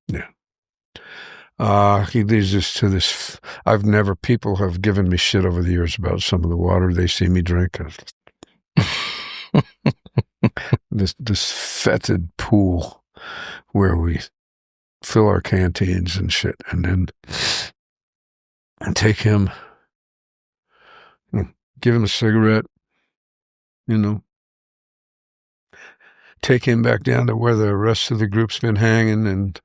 Yeah. He leads us to this. People have given me shit over the years about some of the water they see me drink. This fetid pool where we fill our canteens and shit, and then take him, give him a cigarette, take him back down to where the rest of the group's been hanging, and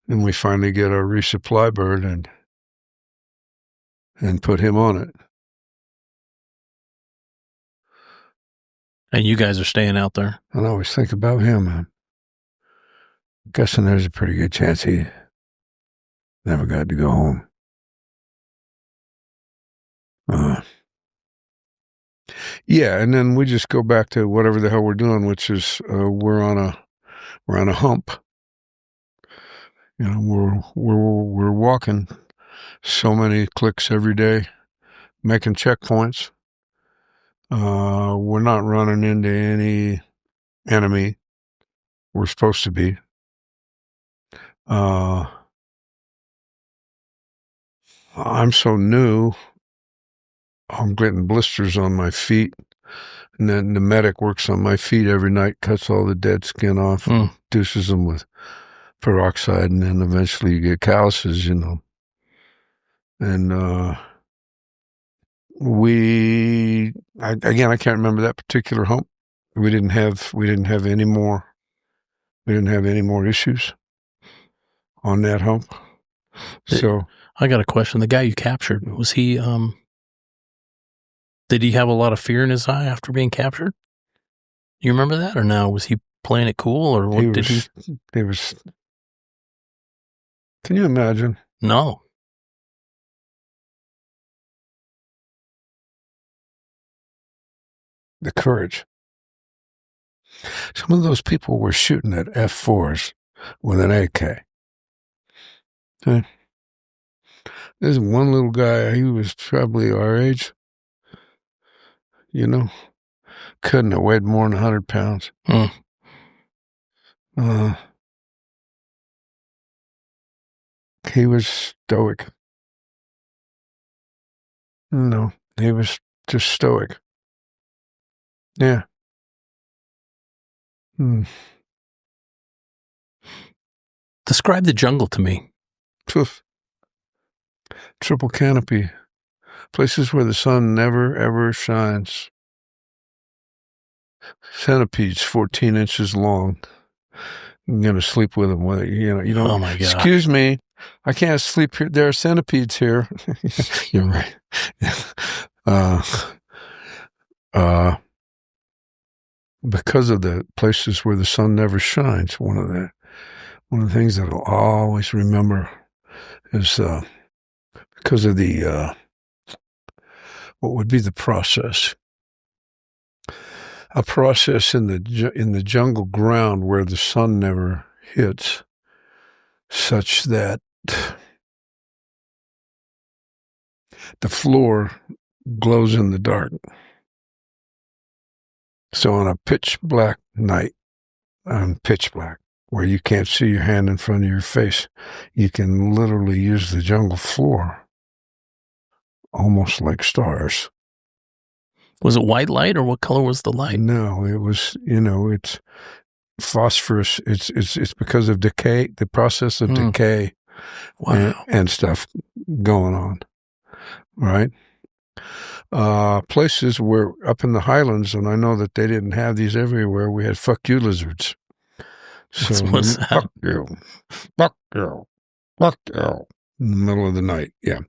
we finally get our resupply bird and put him on it. And you guys are staying out there? I always think about him, man. Guessing there's a pretty good chance he never got to go home. Yeah, and then we just go back to whatever the hell we're doing, which is we're on a hump. We're walking so many clicks every day, making checkpoints. We're not running into any enemy. We're supposed to be. I'm so new. I'm getting blisters on my feet. And then the medic works on my feet every night, cuts all the dead skin off, douches them with peroxide, and then eventually you get calluses, And I can't remember that particular hump. We didn't have any more issues on that hump. So I got a question. The guy you captured, was he, did he have a lot of fear in his eye after being captured? You remember that or no? Was he playing it cool or what he was, can you imagine? No. The courage. Some of those people were shooting at F4s with an AK. There's one little guy, he was probably our age, couldn't have weighed more than 100 pounds. He was stoic. No, he was just stoic. Yeah. Describe the jungle to me. Triple canopy. Places where the sun never, ever shines. Centipedes 14 inches long. I'm going to sleep with them. You don't. Oh, my God. Excuse me. I can't sleep here. There are centipedes here. You're right. Because of the places where the sun never shines, one of the things that I'll always remember is because of the what would be the process. A process in the jungle ground where the sun never hits, such that the floor glows in the dark. So on a pitch black night, pitch black, where you can't see your hand in front of your face, you can literally use the jungle floor almost like stars. Was it white light or what color was the light? No, it was, it's phosphorus. It's because of decay, the process of decay. Wow. And stuff going on, right? Places where up in the highlands, and I know that they didn't have these everywhere, we had fuck you lizards. So What's that? Fuck you. Fuck you. Fuck you. In the middle of the night, yeah.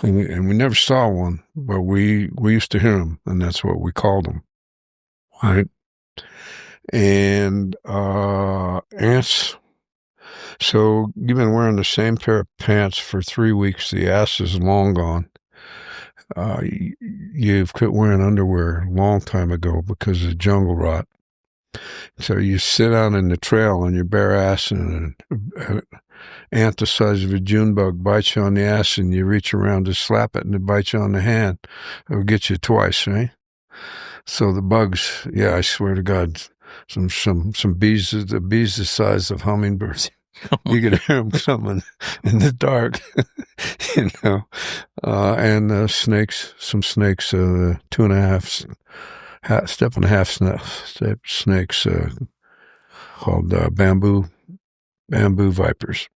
And we never saw one, but we used to hear them, and that's what we called them, right? And ants. So you've been wearing the same pair of pants for 3 weeks. The ass is long gone. You've quit wearing underwear a long time ago because of jungle rot. So you sit out in the trail on your bare ass and an ant the size of a June bug bites you on the ass and you reach around to slap it and it bites you on the hand. It'll get you twice, right? So the bugs, yeah, I swear to God, some bees, the bees the size of hummingbirds. You could hear them coming in the dark, and snakes, some snakes, 2.5 step and a half snakes called bamboo vipers.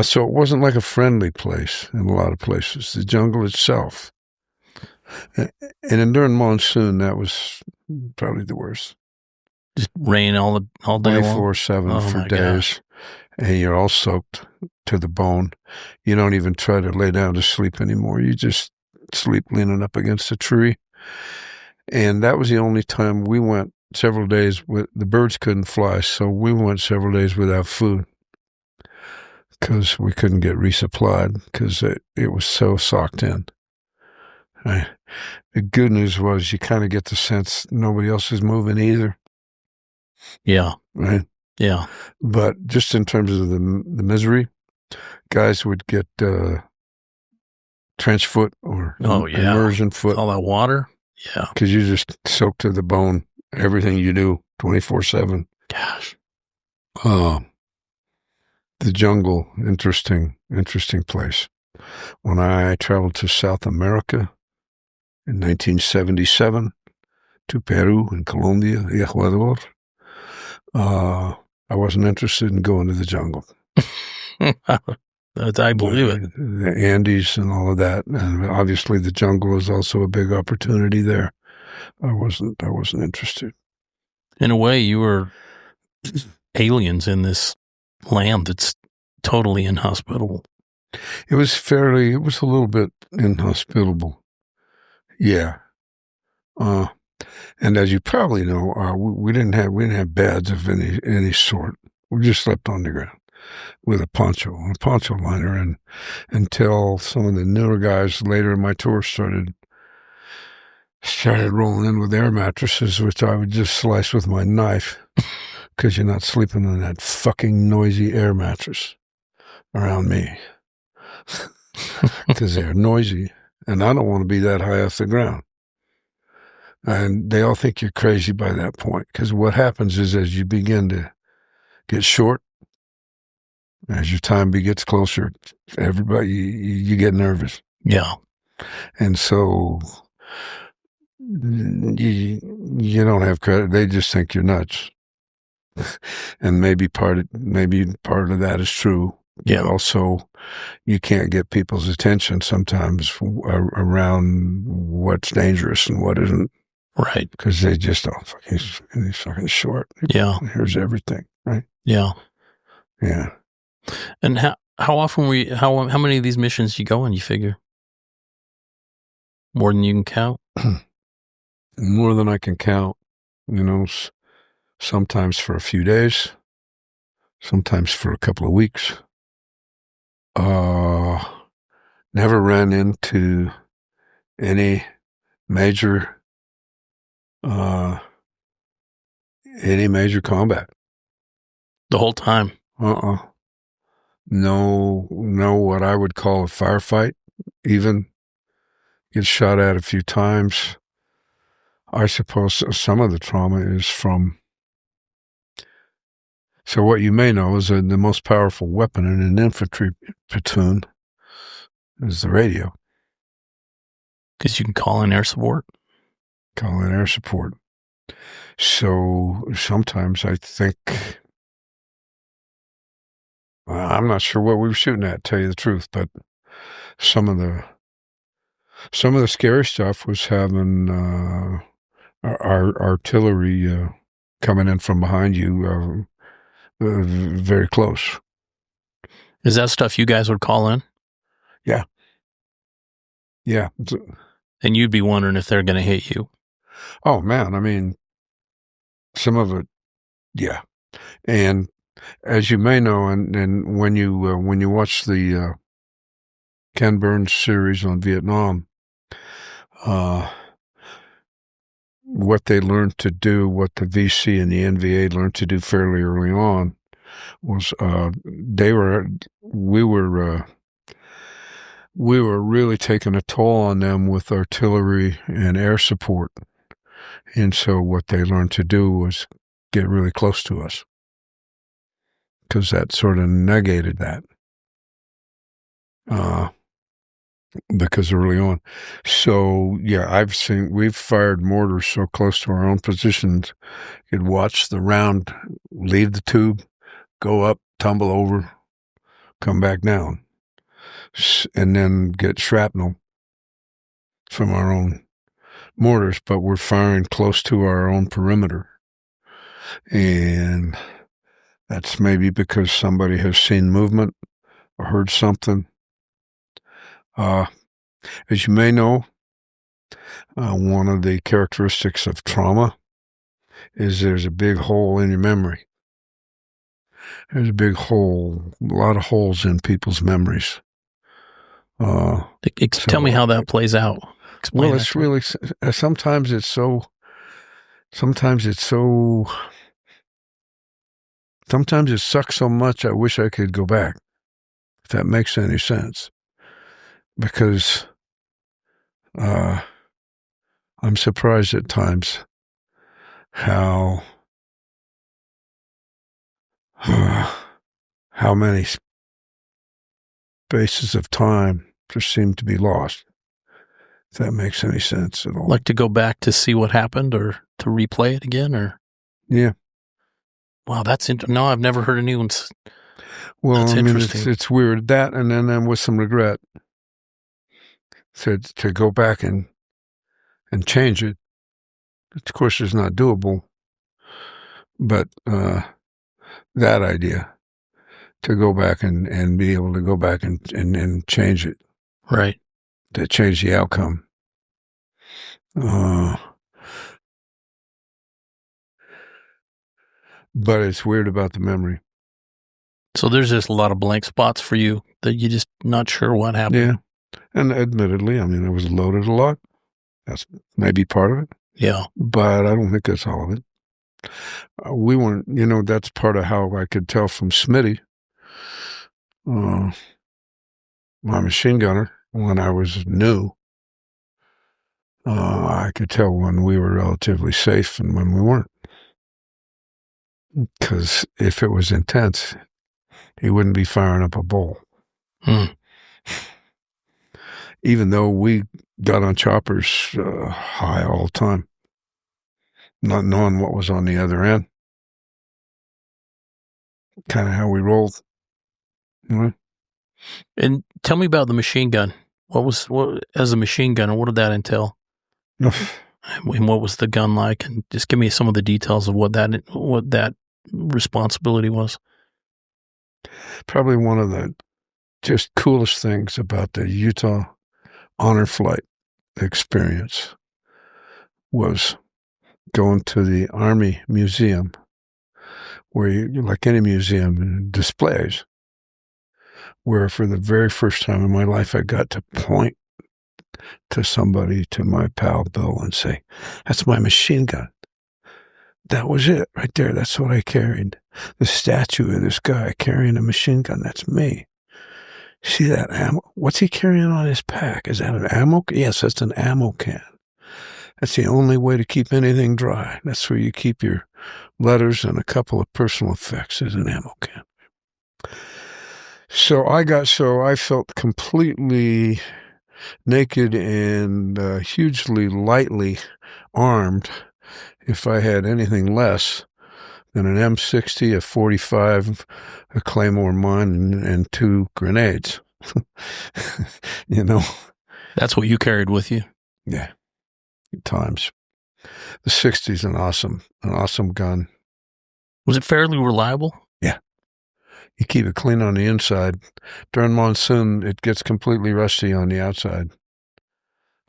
So it wasn't like a friendly place in a lot of places. The jungle itself, and then during monsoon, that was probably the worst. Just rain all day long? 24/7 for days. And you're all soaked to the bone. You don't even try to lay down to sleep anymore. You just sleep leaning up against a tree. And that was the only time we went several days the birds couldn't fly, so we went several days without food because we couldn't get resupplied because it was so socked in. Right? The good news was you kind of get the sense nobody else is moving either. Yeah. Right? Yeah. But just in terms of the misery, guys would get trench foot or immersion foot. All that water? Yeah. Because you just soak to the bone everything you do 24/7. Gosh. The jungle, interesting place. When I traveled to South America in 1977 to Peru and Colombia, Ecuador, I wasn't interested in going to the jungle. I believe it. The Andes and all of that. And obviously the jungle is also a big opportunity there. I wasn't interested. In a way, you were aliens in this land that's totally inhospitable. It was a little bit inhospitable. Yeah. And as you probably know, we didn't have beds of any sort. We just slept on the ground with a poncho liner, and until some of the newer guys later in my tour started rolling in with air mattresses, which I would just slice with my knife, because you're not sleeping on that fucking noisy air mattress around me, because they're noisy, and I don't want to be that high off the ground. And they all think you're crazy by that point, because what happens is as you begin to get short, as your time gets closer, everybody, you get nervous. Yeah. And so you don't have credit. They just think you're nuts. And maybe part of that is true. Yeah. But also, you can't get people's attention sometimes around what's dangerous and what isn't. Right. Because they just he's fucking short. Yeah. Here's everything. Right. Yeah. Yeah. And how often how many of these missions you go on, you figure? More than you can count? More than I can count. Sometimes for a few days, sometimes for a couple of weeks. Never ran into any major combat. The whole time? No, what I would call a firefight, even. Get shot at a few times. I suppose some of the trauma is from... So what you may know is that the most powerful weapon in an infantry platoon is the radio. Because you can call in air support? Call in air support. So sometimes I think... I'm not sure what we were shooting at, to tell you the truth, but some of the scary stuff was having our artillery coming in from behind you very close. Is that stuff you guys would call in? Yeah. Yeah. And you'd be wondering if they're going to hit you. Oh, man. I mean, some of it, yeah. And as you may know, and when you watch the Ken Burns series on Vietnam, what they learned to do, what the VC and the NVA learned to do fairly early on, was we were really taking a toll on them with artillery and air support, and so what they learned to do was get really close to us, because that sort of negated that. Because early on. So, yeah, we've fired mortars so close to our own positions, you'd watch the round leave the tube, go up, tumble over, come back down, and then get shrapnel from our own mortars, but we're firing close to our own perimeter. And that's maybe because somebody has seen movement or heard something. As you may know, one of the characteristics of trauma is there's a big hole in your memory. There's a big hole, a lot of holes in people's memories. Tell me how that plays out. Explain well, it's really, sometimes it sucks so much I wish I could go back, if that makes any sense. Because I'm surprised at times how many spaces of time just seem to be lost, if that makes any sense at all. Like to go back to see what happened, or to replay it again, or? Yeah. Wow, that's no, I've never heard anyone Well, That's I mean, interesting. it's weird that, and then with some regret to go back and change it. Of course, it's not doable, but that idea to go back and be able to go back and change it, Right. to change the outcome. But it's weird about the memory. So there's just a lot of blank spots for you that you're just not sure what happened. Yeah. And admittedly, I mean, I was loaded a lot. That's maybe part of it. Yeah. But I don't think that's all of it. We weren't, that's part of how I could tell from Smitty, my machine gunner, when I was new. I could tell when we were relatively safe and when we weren't. Because if it was intense, he wouldn't be firing up a bowl. Even though we got on choppers high all the time, not knowing what was on the other end. Kind of how we rolled. And tell me about the machine gun. What as a machine gunner, what did that entail? And what was the gun like? And just give me some of the details of what that responsibility was. Probably one of the just coolest things about the Utah honor flight experience was going to the Army Museum, where you, like any museum, displays, where for the very first time in my life I got to point to somebody, to my pal Bill, and say, "That's my machine gun. That was it right there. That's what I carried. The statue of this guy carrying a machine gun, that's me. See that ammo? What's he carrying on his pack? Is that an ammo? Yes, that's an ammo can. That's the only way to keep anything dry. That's where you keep your letters and a couple of personal effects, is an ammo can." So I felt completely naked and hugely lightly armed if I had anything less than an M60, a 45, a Claymore mine, and 2 grenades. That's what you carried with you? Yeah, times. The 60's an awesome gun. Was it fairly reliable? Yeah. You keep it clean on the inside. During monsoon, it gets completely rusty on the outside.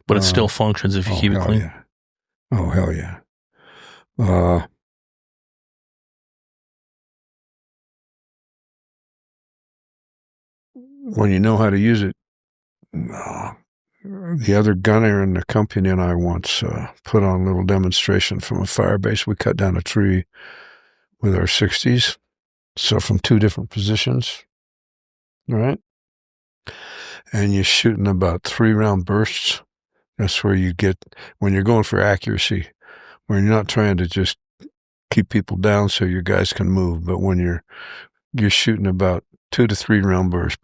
But it still functions if you keep it clean? Yeah. Oh, hell yeah. When you know how to use it, the other gunner in the company and I once put on a little demonstration from a fire base. We cut down a tree with our 60s, so from 2 different positions, right? And you're shooting about 3-round bursts. That's where you get, when you're going for accuracy, when you're not trying to just keep people down so your guys can move, but when you're shooting about 2 to 3 round bursts,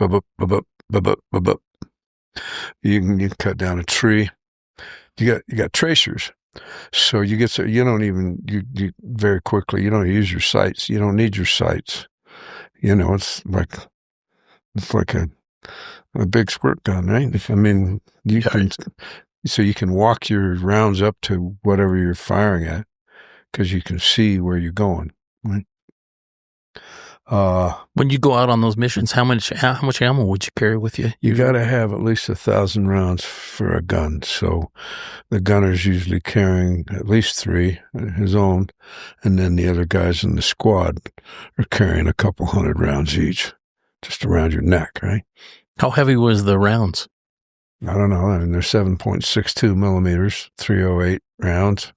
you can cut down a tree. You got tracers, so you very quickly, you don't use your sights. You don't need your sights. It's like a big squirt gun, right? I mean, you can walk your rounds up to whatever you're firing at because you can see where you're going, right? When you go out on those missions, how much ammo would you carry with you? You got to have at least 1,000 rounds for a gun. So the gunner's usually carrying at least 3, his own, and then the other guys in the squad are carrying a couple hundred rounds each, just around your neck, right? How heavy was the rounds? I don't know. I mean, they're 7.62 millimeters, 308 rounds,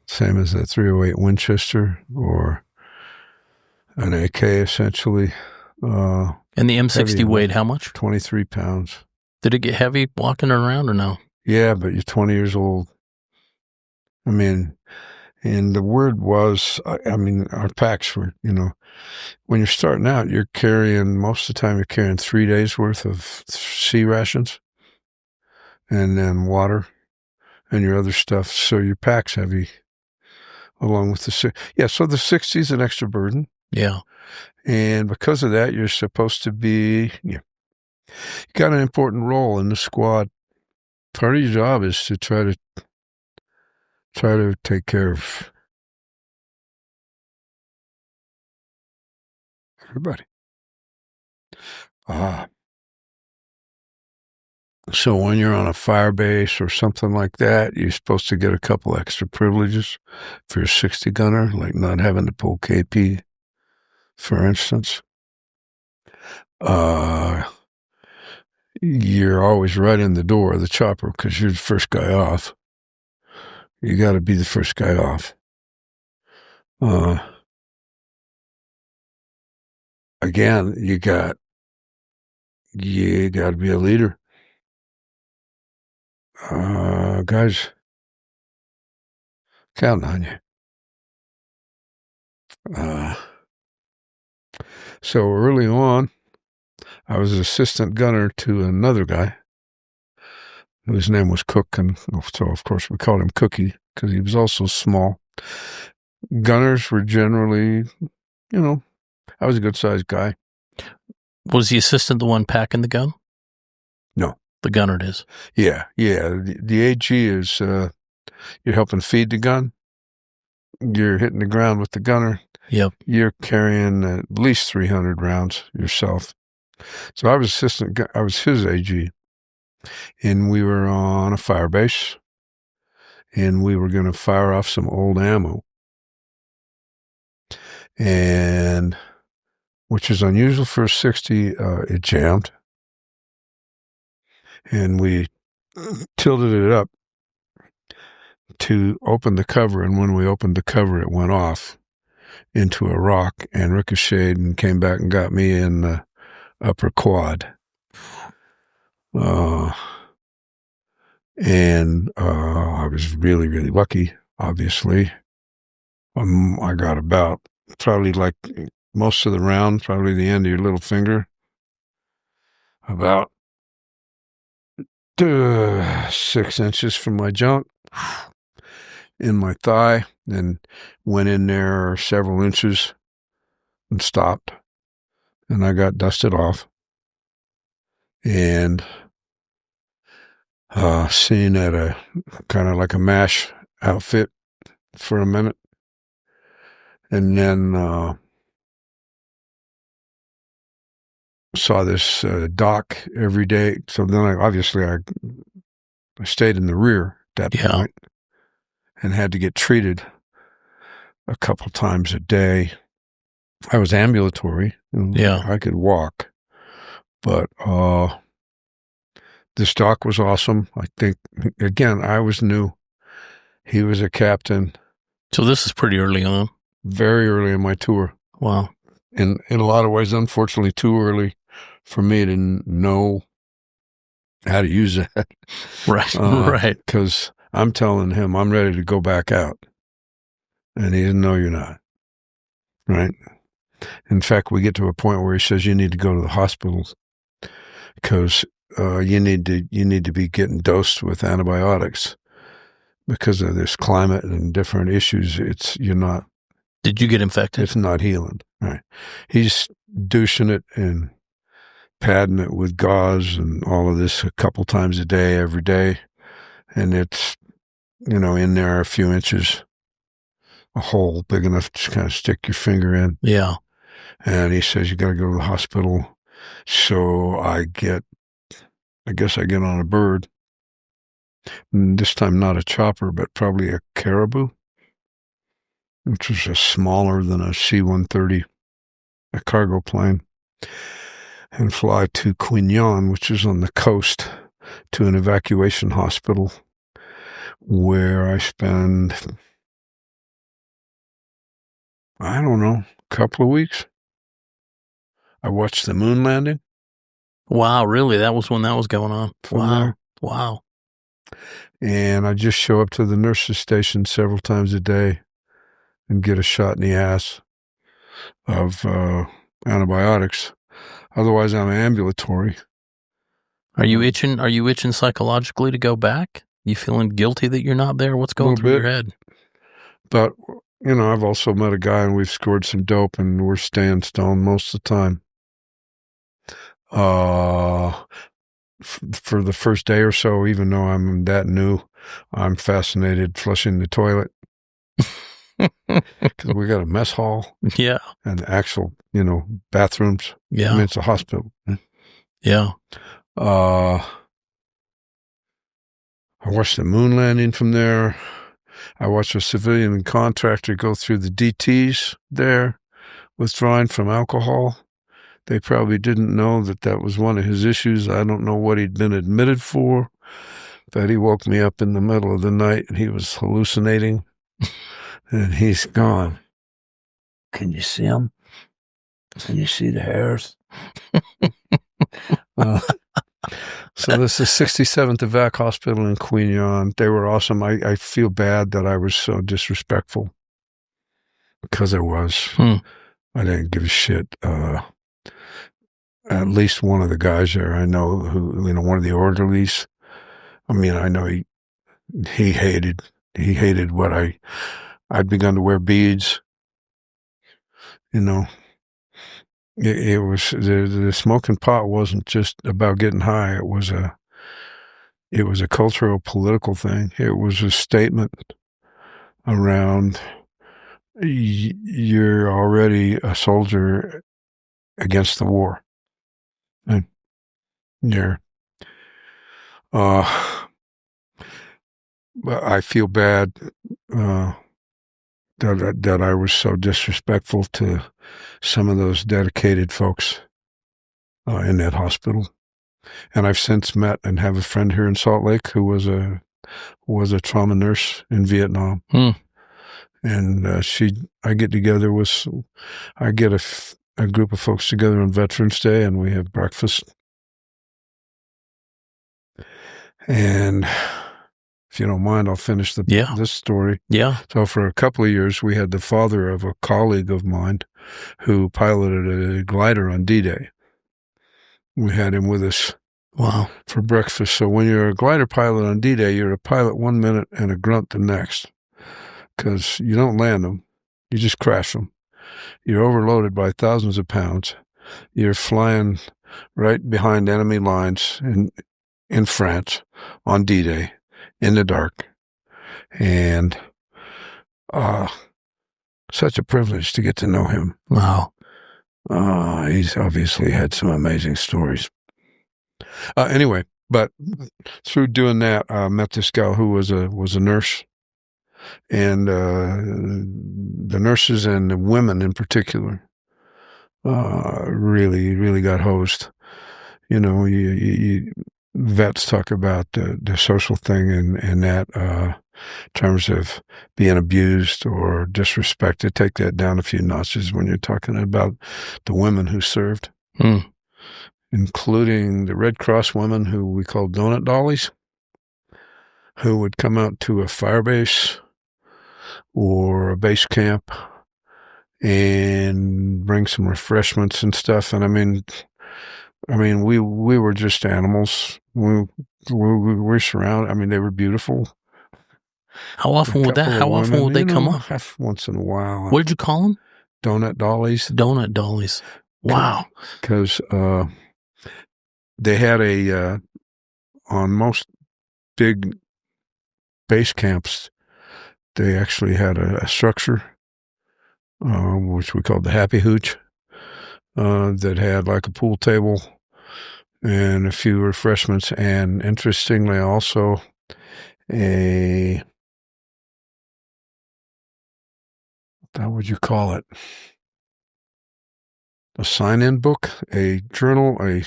same as a 308 Winchester or an AK, essentially. And the M60 weighed how much? 23 pounds. Did it get heavy walking around or no? Yeah, but you're 20 years old. I mean, and the word was, our packs were, when you're starting out, most of the time you're carrying 3 days worth of sea rations and then water and your other stuff. So your pack's heavy along with so the 60's an extra burden. Yeah. And because of that, you're supposed to be, you got an important role in the squad. Part of your job is to try to take care of everybody. So when you're on a fire base or something like that, you're supposed to get a couple extra privileges for your 60 gunner, like not having to pull KP, for instance. You're always right in the door of the chopper because you're the first guy off. You got to be the first guy off. Again, you got to be a leader. Guys, counting on you. So early on, I was assistant gunner to another guy whose name was Cook, and so of course we called him Cookie because he was also small. Gunners were generally, I was a good-sized guy. Was the assistant the one packing the gun? No. The gunner it is. Yeah. The AG is you're helping feed the gun. You're hitting the ground with the gunner. Yep. You're carrying at least 300 rounds yourself. So I was I was his AG. And we were on a fire base. And we were going to fire off some old ammo. And which is unusual for a 60, it jammed. And we tilted it up to open the cover, and when we opened the cover, it went off into a rock and ricocheted and came back and got me in the upper quad. And I was really, really lucky, obviously. I got about probably like most of the round, probably the end of your little finger, about 6 inches from my junk in my thigh, and went in there several inches and stopped, and I got dusted off and seen at a kind of like a MASH outfit for a minute, and then saw this doc every day. So then I stayed in the rear at that point and had to get treated a couple times a day. I was ambulatory. I could walk, but this doc was awesome. I think, again, I was new. He was a captain. So this is pretty early on. Very early in my tour. Wow. In a lot of ways, unfortunately, too early for me to know how to use that. Right, right. Because I'm telling him I'm ready to go back out. And he didn't know you're not. Right? In fact, we get to a point where he says you need to go to the hospital because you need to be getting dosed with antibiotics because of this climate and different issues. You're not. Did you get infected? It's not healing. Right. He's douching it and padding it with gauze and all of this a couple times a day, every day. And it's, in there a few inches, a hole big enough to kind of stick your finger in. Yeah. And he says, you got to go to the hospital. So I guess I get on a bird. And this time not a chopper, but probably a caribou, which is just smaller than a C-130, a cargo plane, and fly to Quignon, which is on the coast, to an evacuation hospital where I spend, I don't know, a couple of weeks. I watched the moon landing. Wow, really? That was when that was going on? Wow. And I just show up to the nurse's station several times a day and get a shot in the ass of antibiotics. Otherwise, I'm ambulatory. Are you itching? Are you itching psychologically to go back? You feeling guilty that you're not there? What's going through your head? But I've also met a guy and we've scored some dope and we're staying stoned most of the time. For the first day or so, even though I'm that new, I'm fascinated flushing the toilet because we got a mess hall. Yeah. And actual, bathrooms. Yeah. I mean, it's a hospital. Yeah. I watched the moon landing from there. I watched a civilian contractor go through the DTs there, withdrawing from alcohol. They probably didn't know that was one of his issues. I don't know what he'd been admitted for, but he woke me up in the middle of the night and he was hallucinating and he's gone. Can you see him? Can you see the hairs? So this is 67th Evac Hospital in Queen Anne. They were awesome. I feel bad that I was so disrespectful because I was. I didn't give a shit. At least one of the guys there I know who, one of the orderlies. I mean, I know he hated what I'd begun to wear beads. It was the smoking pot wasn't just about getting high. It was a cultural, political thing. It was a statement around you're already a soldier against the war, and but I feel bad that I was so disrespectful to some of those dedicated folks in that hospital. And I've since met and have a friend here in Salt Lake who was a trauma nurse in Vietnam. And I get a group of folks together on Veterans Day and we have breakfast. And if you don't mind, I'll finish this story. Yeah. So for a couple of years, we had the father of a colleague of mine who piloted a glider on D-Day. We had him with us. Wow. For breakfast. So when you're a glider pilot on D-Day, you're a pilot 1 minute and a grunt the next because you don't land them. You just crash them. You're overloaded by thousands of pounds. You're flying right behind enemy lines in France on D-Day in the dark. And such a privilege to get to know him. Wow. He's obviously had some amazing stories. Anyway, but through doing that, I met this gal who was a nurse, and the nurses and the women in particular really got hosed. You vets talk about the social thing and that in terms of being abused or disrespected. Take that down a few notches when you're talking about the women who served. Including the Red Cross women who we call donut dollies, who would come out to a firebase or a base camp and bring some refreshments and stuff. And I mean, we were just animals. We were surrounded. I mean, they were beautiful. How often would they come up? Once in a while. What did you call them? Donut dollies. Donut dollies. Wow. Because they had on most big base camps, they actually had a structure, which we called the Happy Hooch, that had like a pool table and a few refreshments. And interestingly, also how would you call it? A sign-in book, a journal, a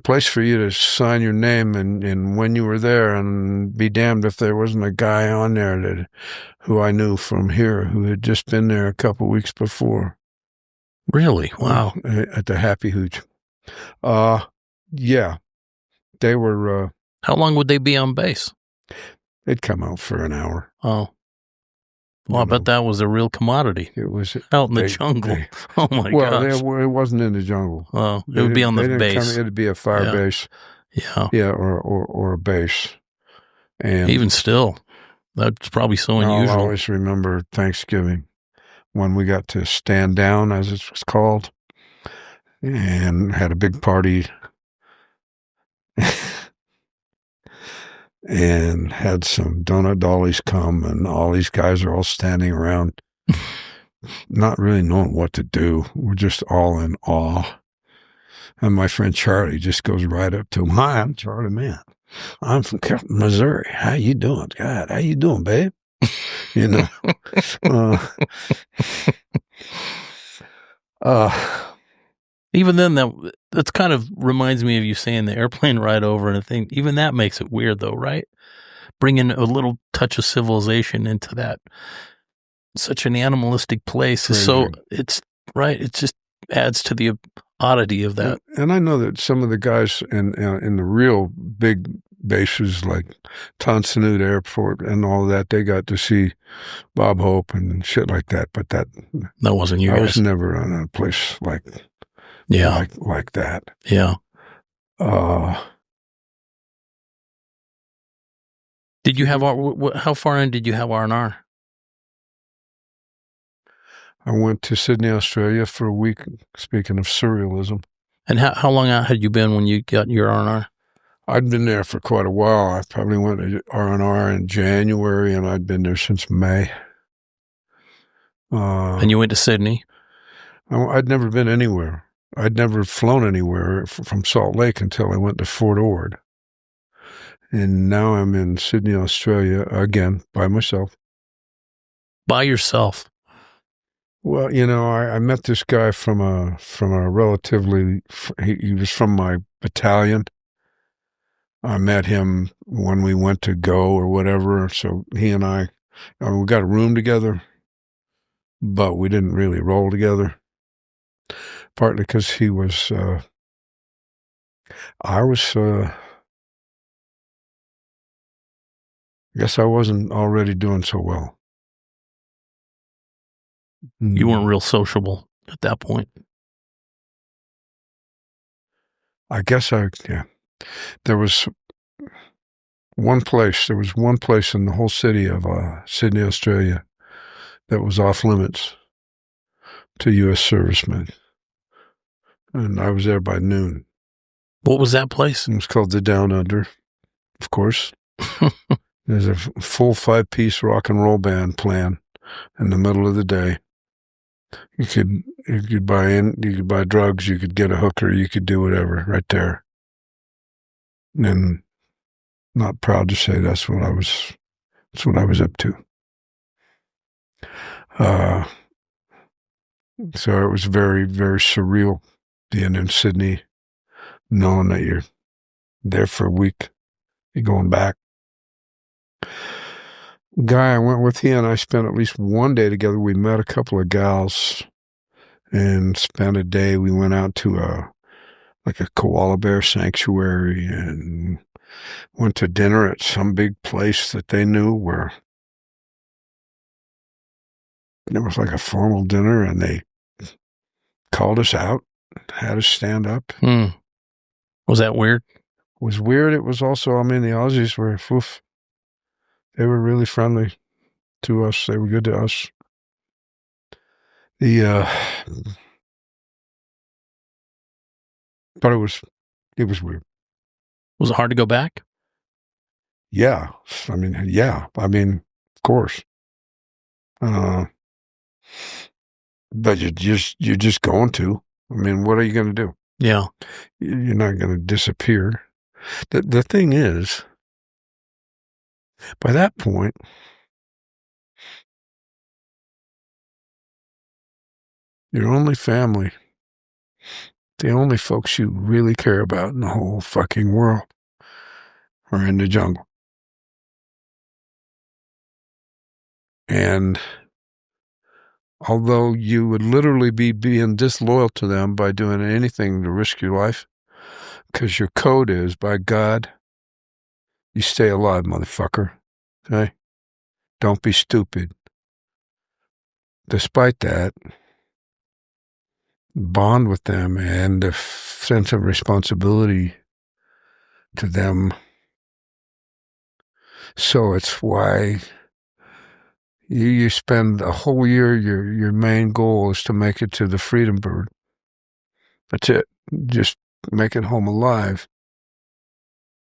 place for you to sign your name and when you were there, and be damned if there wasn't a guy on there who I knew from here who had just been there a couple weeks before. Really? Wow. At the Happy Hooch. Yeah. They were... How long would they be on base? They'd come out for an hour. Oh. Well, I bet that was a real commodity. It was out in the jungle. Oh my gosh! Well, it wasn't in the jungle. Oh, it would be on the base. It'd be a fire base. Yeah. Yeah, or a base. And even still, That's probably so I'll unusual. always remember Thanksgiving when we got to stand down, as it was called, and had a big party and had some donut dollies come, and all these guys are all standing around, not really knowing what to do. We're just all in awe. And my friend Charlie just goes right up to him. Hi, I'm Charlie Mann. I'm from Missouri. How you doing? God, how you doing, babe? You know. Even then, that's kind of reminds me of you saying the airplane ride over and a thing. Even that makes it weird, though, right? Bringing a little touch of civilization into that such an animalistic place is so it's right. It just adds to the oddity of that. And I know that some of the guys in the real big bases like Tonsonhood Airport and all that, they got to see Bob Hope and shit like that. But that wasn't you. I guys. was never in a place like that. Yeah. Did you have how far in did you have R&R? I went to Sydney, Australia for a week, speaking of surrealism. And how long out had you been when you got your R&R? I'd been there for quite a while. I probably went to R&R in January, and I'd been there since May. And you went to Sydney? I'd never been anywhere. I'd never flown anywhere from Salt Lake until I went to Fort Ord. And now I'm in Sydney, Australia, again, by myself. By yourself? Well, you know, I met this guy from a relatively, he was from my battalion. I met him when we went to go or whatever. So he and I, we got a room together, but we didn't really roll together. Partly because he was, I guess I wasn't already doing so well. You weren't real sociable at that point. I guess there was one place in the whole city of Sydney, Australia that was off limits to U.S. servicemen. And I was there by noon. What was that place? It was called the Down Under, of course. There's a full 5-piece rock and roll band playing in the middle of the day. You could buy drugs, you could get a hooker, you could do whatever right there. And not proud to say that's what I was up to. So it was very, very surreal being in Sydney, knowing that you're there for a week, you're going back. Guy I went with, he and I spent at least one day together. We met a couple of gals and spent a day. We went out to a koala bear sanctuary and went to dinner at some big place that they knew where it was like a formal dinner, and they called us out, had us stand up. Was that weird? It was weird. It was also, I mean, the Aussies were, they were really friendly to us. They were good to us. But it was weird. Was it hard to go back? Yeah. I mean, of course. But you're just going to. I mean, what are you going to do? Yeah. You're not going to disappear. The thing is, by that point, your only family, the only folks you really care about in the whole fucking world, are in the jungle. And although you would literally be being disloyal to them by doing anything to risk your life, because your code is, by God, you stay alive, motherfucker. Okay? Don't be stupid. Despite that, bond with them and the sense of responsibility to them. So it's why You spend a whole year, your main goal is to make it to the Freedom Bird. That's it. Just make it home alive.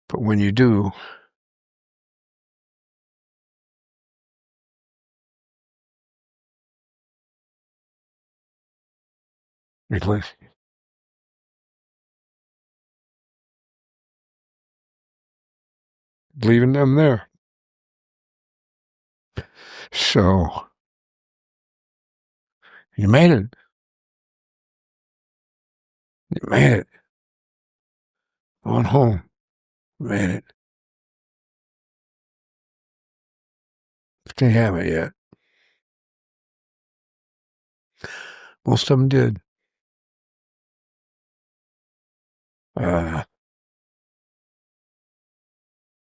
But when you do, leaving them there. So, you made it. You made it. On home. You made it. But they haven't yet. Most of them did.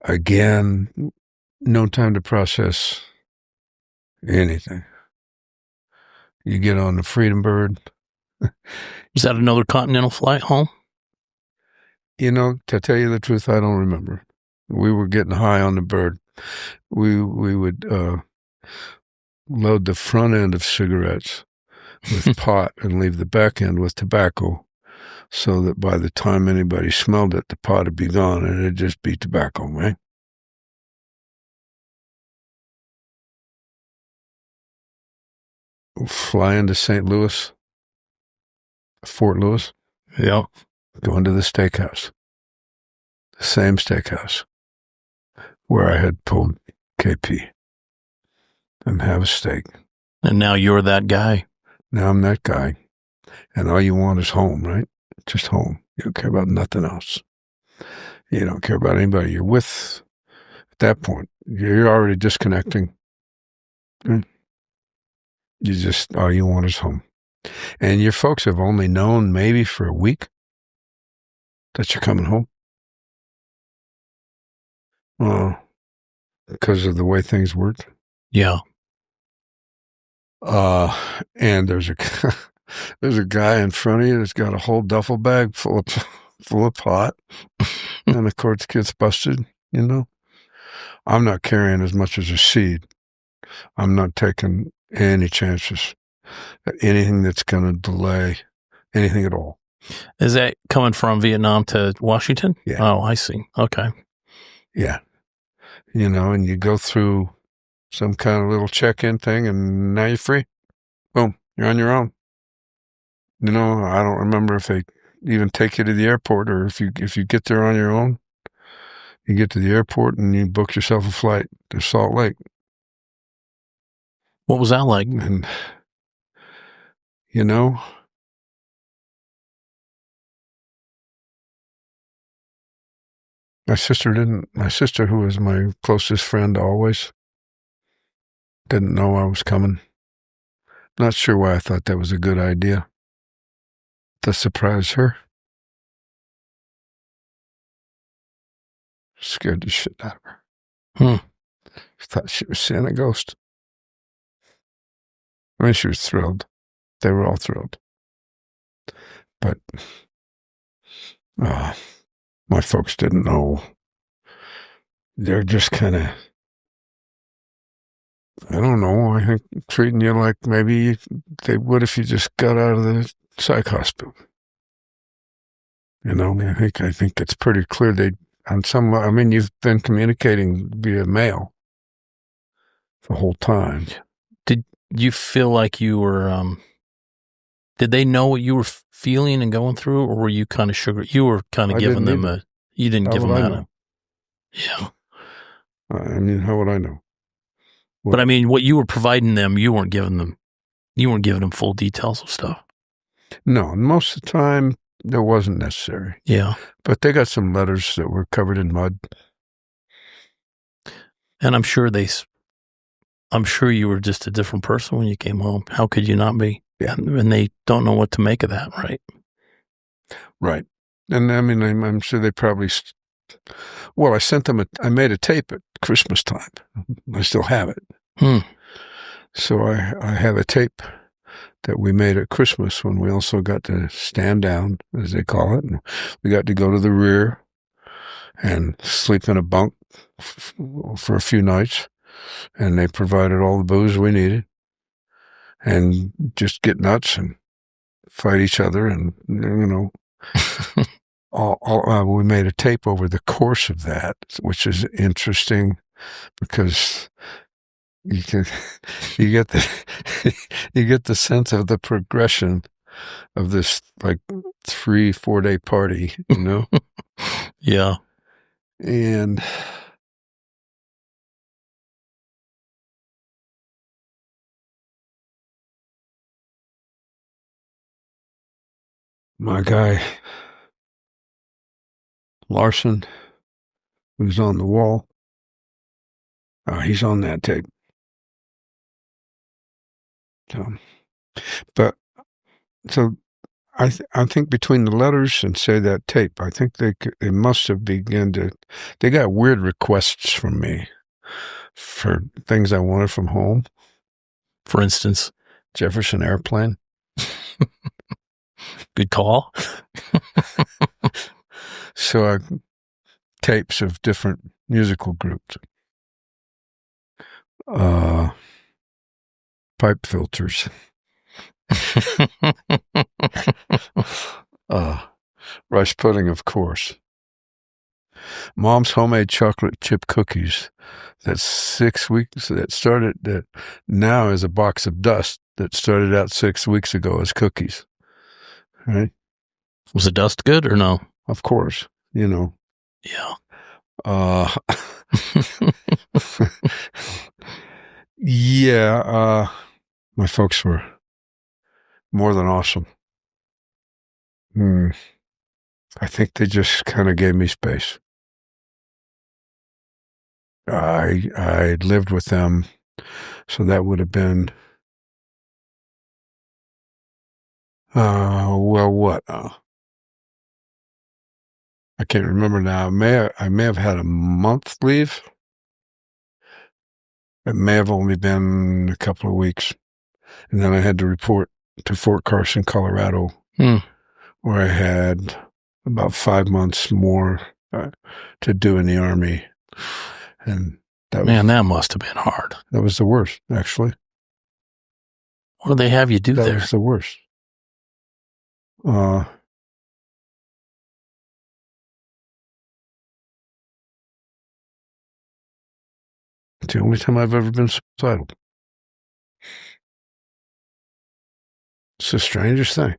Again, no time to process anything. You get on the Freedom Bird. Was that another Continental flight home? You know, to tell you the truth, I don't remember. We were getting high on the bird. We would load the front end of cigarettes with pot and leave the back end with tobacco, so that by the time anybody smelled it, the pot would be gone and it'd just be tobacco, right? Fly into St. Louis, Fort Lewis. Yeah. Go into the steakhouse. The same steakhouse where I had pulled KP, and have a steak. And now you're that guy. Now I'm that guy. And all you want is home, right? Just home. You don't care about nothing else. You don't care about anybody you're with. At that point, you're already disconnecting. You just, all you want is home. And your folks have only known maybe for a week that you're coming home. Because of the way things worked. Yeah. And there's a guy in front of you that's got a whole duffel bag full of pot, and of course gets busted. You know, I'm not carrying as much as a seed. I'm not taking any chances at anything that's going to delay anything at all. Is that coming from Vietnam to Washington? Yeah. Oh, I see. Okay. Yeah. You know, and you go through some kind of little check-in thing, and now you're free. Boom, you're on your own. You know, I don't remember if they even take you to the airport, or if you get there on your own, you get to the airport and you book yourself a flight to Salt Lake. What was that like? And, you know, my sister, who was my closest friend always, didn't know I was coming. Not sure why I thought that was a good idea. To surprise her. Scared the shit out of her. She thought she was seeing a ghost. I mean, she was thrilled. They were all thrilled. But my folks didn't know. They're just kind of, I don't know, I think treating you like maybe they would if you just got out of the psych hospital. You know, I think it's pretty clear I mean, you've been communicating via mail the whole time. Did you feel like you were, did they know what you were feeling and going through, or were you kind of you were kind of giving them you didn't give them that? Yeah. I mean, how would I know? But I mean, what you were providing them, you weren't giving them full details of stuff. No, most of the time it wasn't necessary. Yeah. But they got some letters that were covered in mud. And I'm sure you were just a different person when you came home. How could you not be? Yeah. And they don't know what to make of that, right? Right. And I mean, I'm sure they probably, I sent them I made a tape at Christmas time. I still have it. So I have a tape that we made at Christmas when we also got to stand down, as they call it. And we got to go to the rear and sleep in a bunk for a few nights. and they provided all the booze we needed, and just get nuts and fight each other, and we made a tape over the course of that, which is interesting because you get the sense of the progression of this like 3-4 day party, Yeah. And my guy Larson, who's on the wall, he's on that tape. So I think between the letters and say that tape, I think they must have they got weird requests from me for things I wanted from home. For instance, Jefferson Airplane. Good call. So tapes of different musical groups. Pipe filters. Rice pudding, of course. Mom's homemade chocolate chip cookies. That now is a box of dust that started out 6 weeks ago as cookies. Right? Was the dust good or no? Of course, Yeah. Yeah, my folks were more than awesome. I think they just kind of gave me space. I lived with them, so that would have been, I can't remember now. I may have had a month leave. It may have only been a couple of weeks. And then I had to report to Fort Carson, Colorado, where I had about 5 months more to do in the Army. And that must have been hard. That was the worst, actually. What do they have you do there? That was the worst. It's the only time I've ever been suicidal. It's the strangest thing.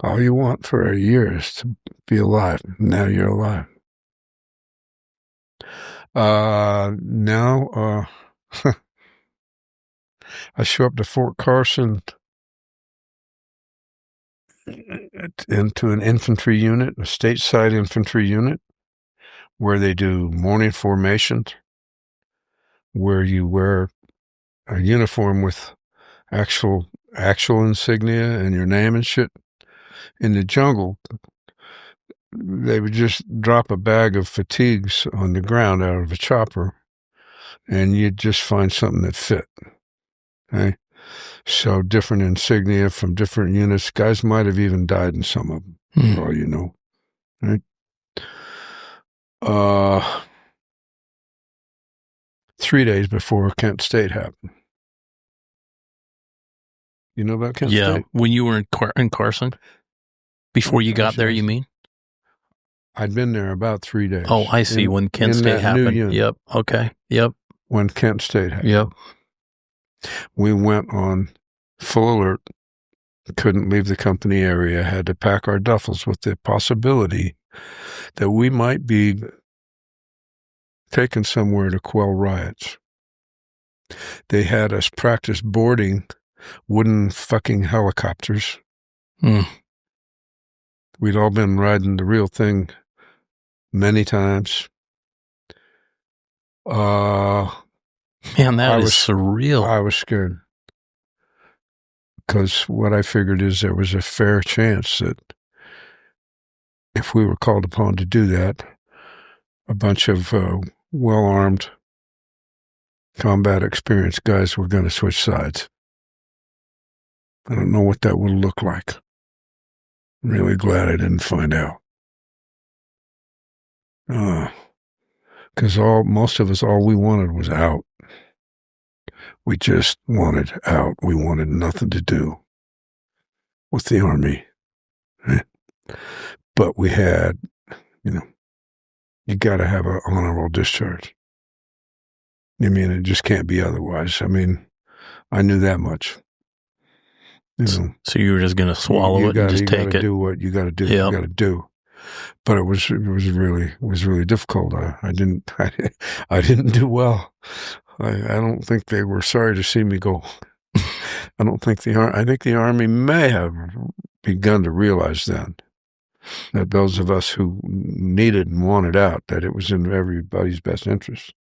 All you want for a year is to be alive. Now you're alive. Now, I show up to Fort Carson into an infantry unit, a stateside infantry unit, where they do morning formation, where you wear a uniform with actual insignia and your name and shit. In the jungle, they would just drop a bag of fatigues on the ground out of a chopper, and you'd just find something that fit. Okay? So different insignia from different units. Guys might have even died in some of them, for all you know. Right? 3 days before Kent State happened. You know about Kent State? Yeah, when you were in Carson? Before you got there, you mean? I'd been there about 3 days. Oh, I see. When Kent State happened. Yep. Okay. Yep. When Kent State happened. Yep. We went on full alert. Couldn't leave the company area. Had to pack our duffels with the possibility that we might be taken somewhere to quell riots. They had us practice boarding wooden fucking helicopters. We'd all been riding the real thing many times. Man, that is surreal. I was scared. Because what I figured is there was a fair chance that if we were called upon to do that, a bunch of well-armed, combat experienced guys were going to switch sides. I don't know what that would look like. I'm really glad I didn't find out. because most of us, all we wanted was out. We just wanted out. We wanted nothing to do with the Army. But we had, you got to have an honorable discharge. I mean, it just can't be otherwise. I mean, I knew that much. So you were just going to swallow it and just take it. You got to do what you got to do. Yep. You got to do. But it was really difficult. I didn't do well. I don't think they were sorry to see me go. I think the Army may have begun to realize then that those of us who needed and wanted out, that it was in everybody's best interest.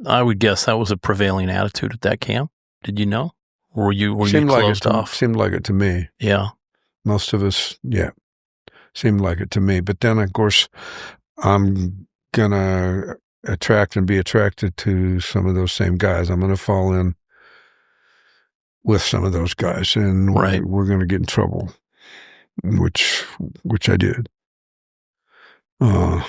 I would guess that was a prevailing attitude at that camp. Did you know? Or were you closed off? Seemed like it to me. Yeah. Most of us, yeah. Seemed like it to me. But then, of course, I'm going to be attracted to some of those same guys. I'm going to fall in with some of those guys, and we're going to get in trouble, which I did. And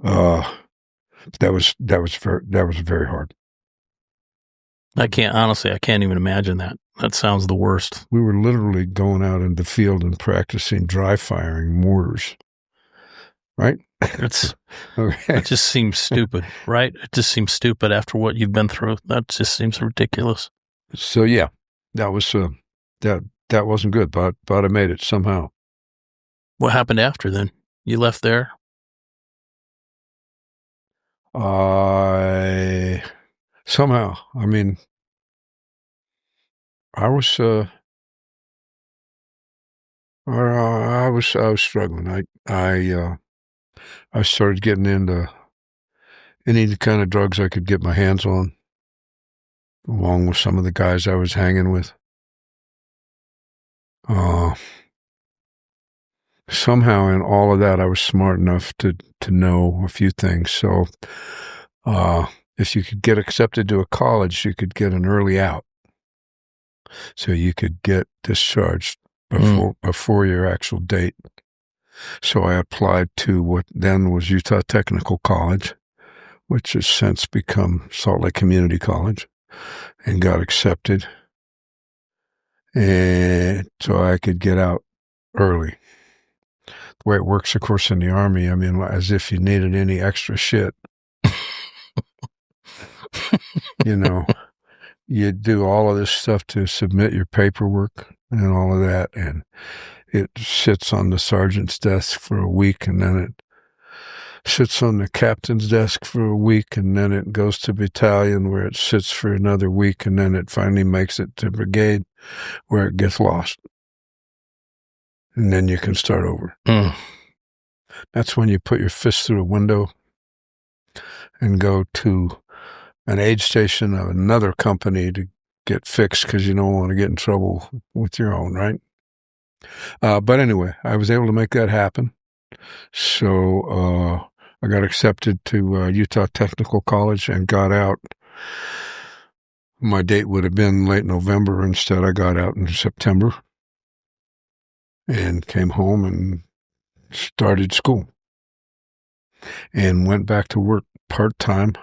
that was very hard. I can't even imagine that. That sounds the worst. We were literally going out in the field and practicing dry firing mortars. Right? It just seems stupid, right? It just seems stupid after what you've been through. That just seems ridiculous. So yeah, that was that wasn't good, but I made it somehow. What happened after then? You left there? Somehow, I mean, I was struggling. I started getting into any kind of drugs I could get my hands on, along with some of the guys I was hanging with. Somehow in all of that, I was smart enough to know a few things. So, if you could get accepted to a college, you could get an early out. So you could get discharged before your actual date. So I applied to what then was Utah Technical College, which has since become Salt Lake Community College, and got accepted. And so I could get out early. The way it works, of course, in the Army, I mean, as if you needed any extra shit. You do all of this stuff to submit your paperwork and all of that, and it sits on the sergeant's desk for a week, and then it sits on the captain's desk for a week, and then it goes to battalion where it sits for another week, and then it finally makes it to brigade where it gets lost. And then you can start over. That's when you put your fist through a window and go to an aid station of another company to get fixed because you don't want to get in trouble with your own, right? But anyway, I was able to make that happen. So I got accepted to Utah Technical College and got out. My date would have been late November. Instead, I got out in September and came home and started school and went back to work part-time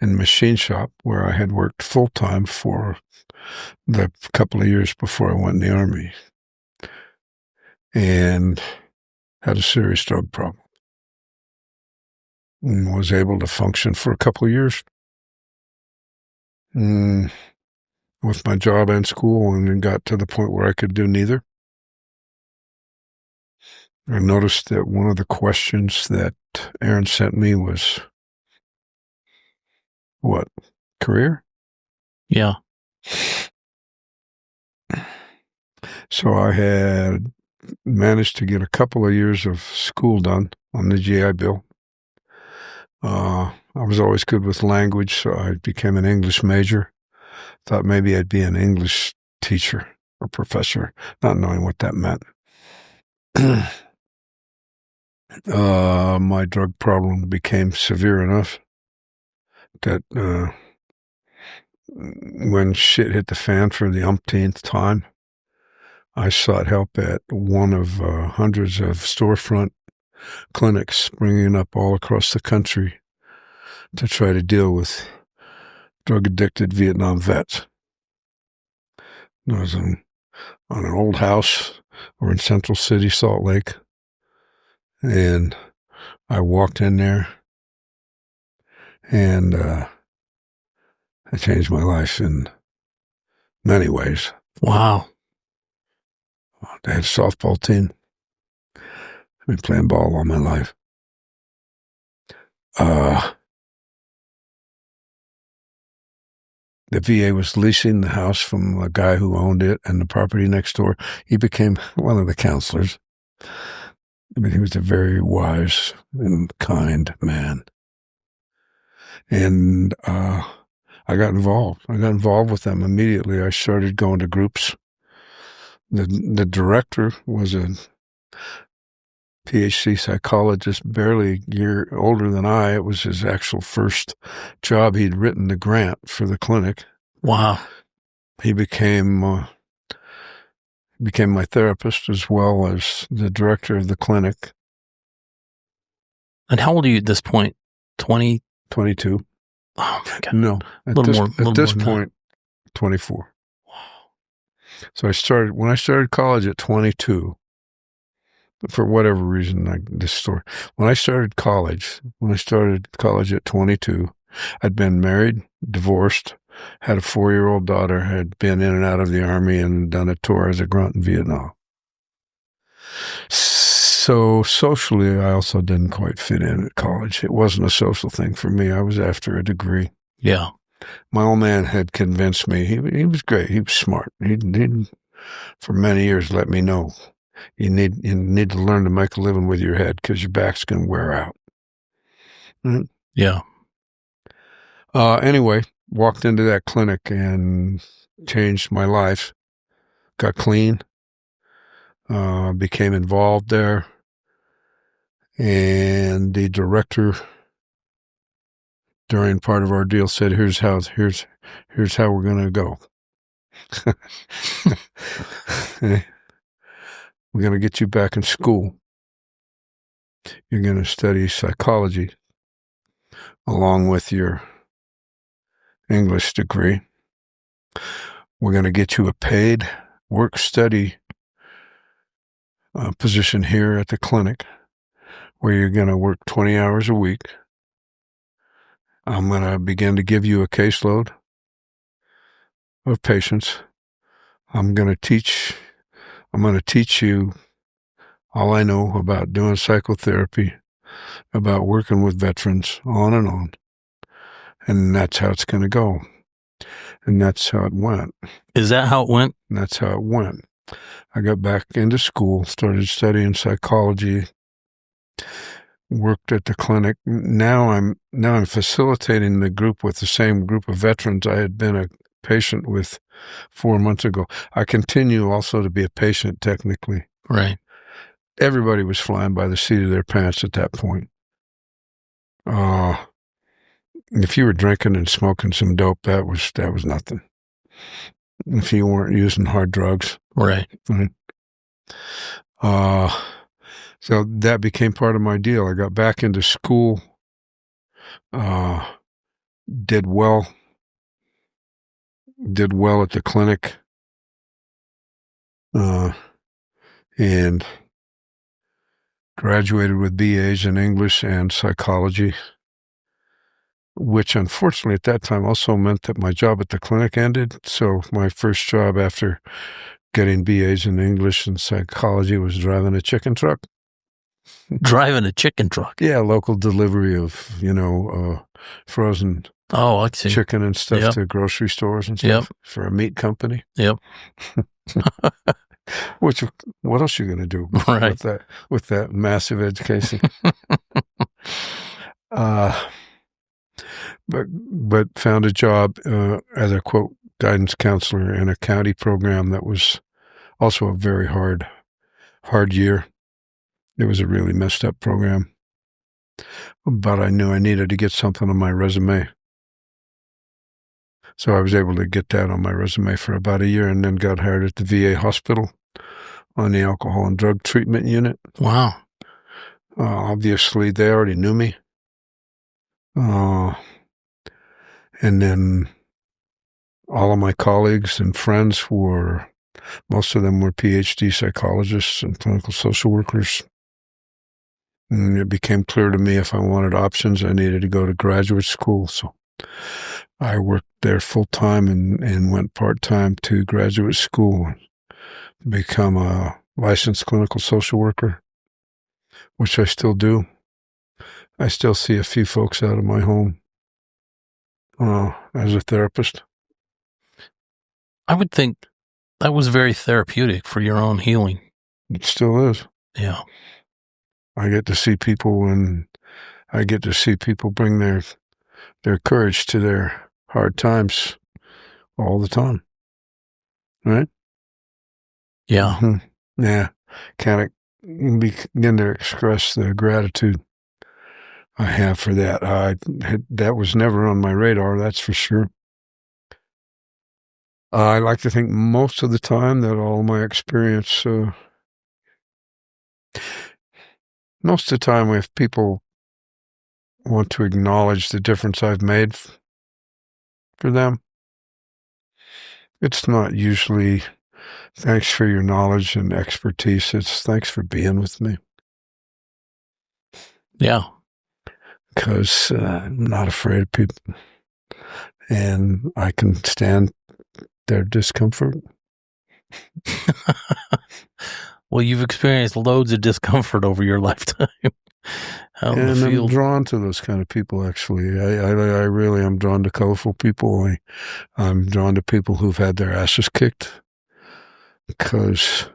in machine shop where I had worked full-time for the couple of years before I went in the Army, and had a serious drug problem and was able to function for a couple of years with my job and school, and then got to the point where I could do neither. I noticed that one of the questions that Aaron sent me was, what, career? Yeah. So I had managed to get a couple of years of school done on the GI Bill. I was always good with language, so I became an English major. Thought maybe I'd be an English teacher or professor, not knowing what that meant. My drug problem became severe enough that when shit hit the fan for the umpteenth time, I sought help at one of hundreds of storefront clinics springing up all across the country to try to deal with drug-addicted Vietnam vets. I was on an old house or in Central City, Salt Lake, and I walked in there, and it changed my life in many ways. Wow. They had a softball team. I've been playing ball all my life. The VA was leasing the house from a guy who owned it and the property next door. He became one of the counselors. I mean, he was a very wise and kind man. And I got involved. I got involved with them immediately. I started going to groups. The director was a PhD psychologist, barely a year older than I. It was his actual first job. He'd written the grant for the clinic. Wow. He became my therapist as well as the director of the clinic. And how old are you at this point? 20? 22. Oh, my God. No, at this point, 24. Wow. So when I started college at 22, for whatever reason, when I started college at 22, I'd been married, divorced, had a 4-year-old daughter, had been in and out of the Army and done a tour as a grunt in Vietnam. So socially, I also didn't quite fit in at college. It wasn't a social thing for me. I was after a degree. Yeah. My old man had convinced me. He was great. He was smart. He'd for many years let me know, you need to learn to make a living with your head because your back's going to wear out. Right? Yeah. Anyway, walked into that clinic and changed my life. Got clean. Became involved there. And the director, during part of our deal, said, here's how we're going to go. We're going to get you back in school. You're going to study psychology along with your English degree. We're going to get you a paid work-study position here at the clinic where you're going to work 20 hours a week. I'm going to begin to give you a caseload of patients. I'm going to teach you all I know about doing psychotherapy, about working with veterans, on and on. And that's how it's going to go. And that's how it went. Is that how it went? And that's how it went. I got back into school, started studying psychology, worked at the clinic. Now I'm facilitating the group with the same group of veterans I had been a patient with 4 months ago. I continue also to be a patient technically. Right. Everybody was flying by the seat of their pants at that point. If you were drinking and smoking some dope, that was nothing. If you weren't using hard drugs. Right. So that became part of my deal. I got back into school, did well at the clinic, and graduated with BAs in English and psychology, which unfortunately at that time also meant that my job at the clinic ended. So my first job after getting BAs in English and psychology was driving a chicken truck. Driving a chicken truck? Yeah, local delivery of, frozen I see. chicken and stuff to grocery stores and stuff for a meat company. Yep. Which, what else are you going to do with that massive education? But found a job as a, quote, guidance counselor in a county program that was also a very hard year. It was a really messed up program. But I knew I needed to get something on my resume. So I was able to get that on my resume for about a year and then got hired at the VA hospital on the alcohol and drug treatment unit. Wow. Obviously, they already knew me. And then all of my colleagues and friends most of them were PhD psychologists and clinical social workers. And it became clear to me if I wanted options, I needed to go to graduate school. So I worked there full time and went part time to graduate school to become a licensed clinical social worker, which I still do. I still see a few folks out of my home as a therapist. I would think that was very therapeutic for your own healing. It still is. Yeah. I get to see people bring their courage to their hard times all the time. Right? Yeah. Mm-hmm. Yeah. Can't begin to express the gratitude I have for that. That was never on my radar, that's for sure. I like to think most of the time that all my experience, most of the time if people want to acknowledge the difference I've made for them, it's not usually thanks for your knowledge and expertise. It's thanks for being with me. Yeah. Because I'm not afraid of people. And I can stand their discomfort. Well, you've experienced loads of discomfort over your lifetime. And I'm drawn to those kind of people, actually. I really am drawn to colorful people. I'm drawn to people who've had their asses kicked because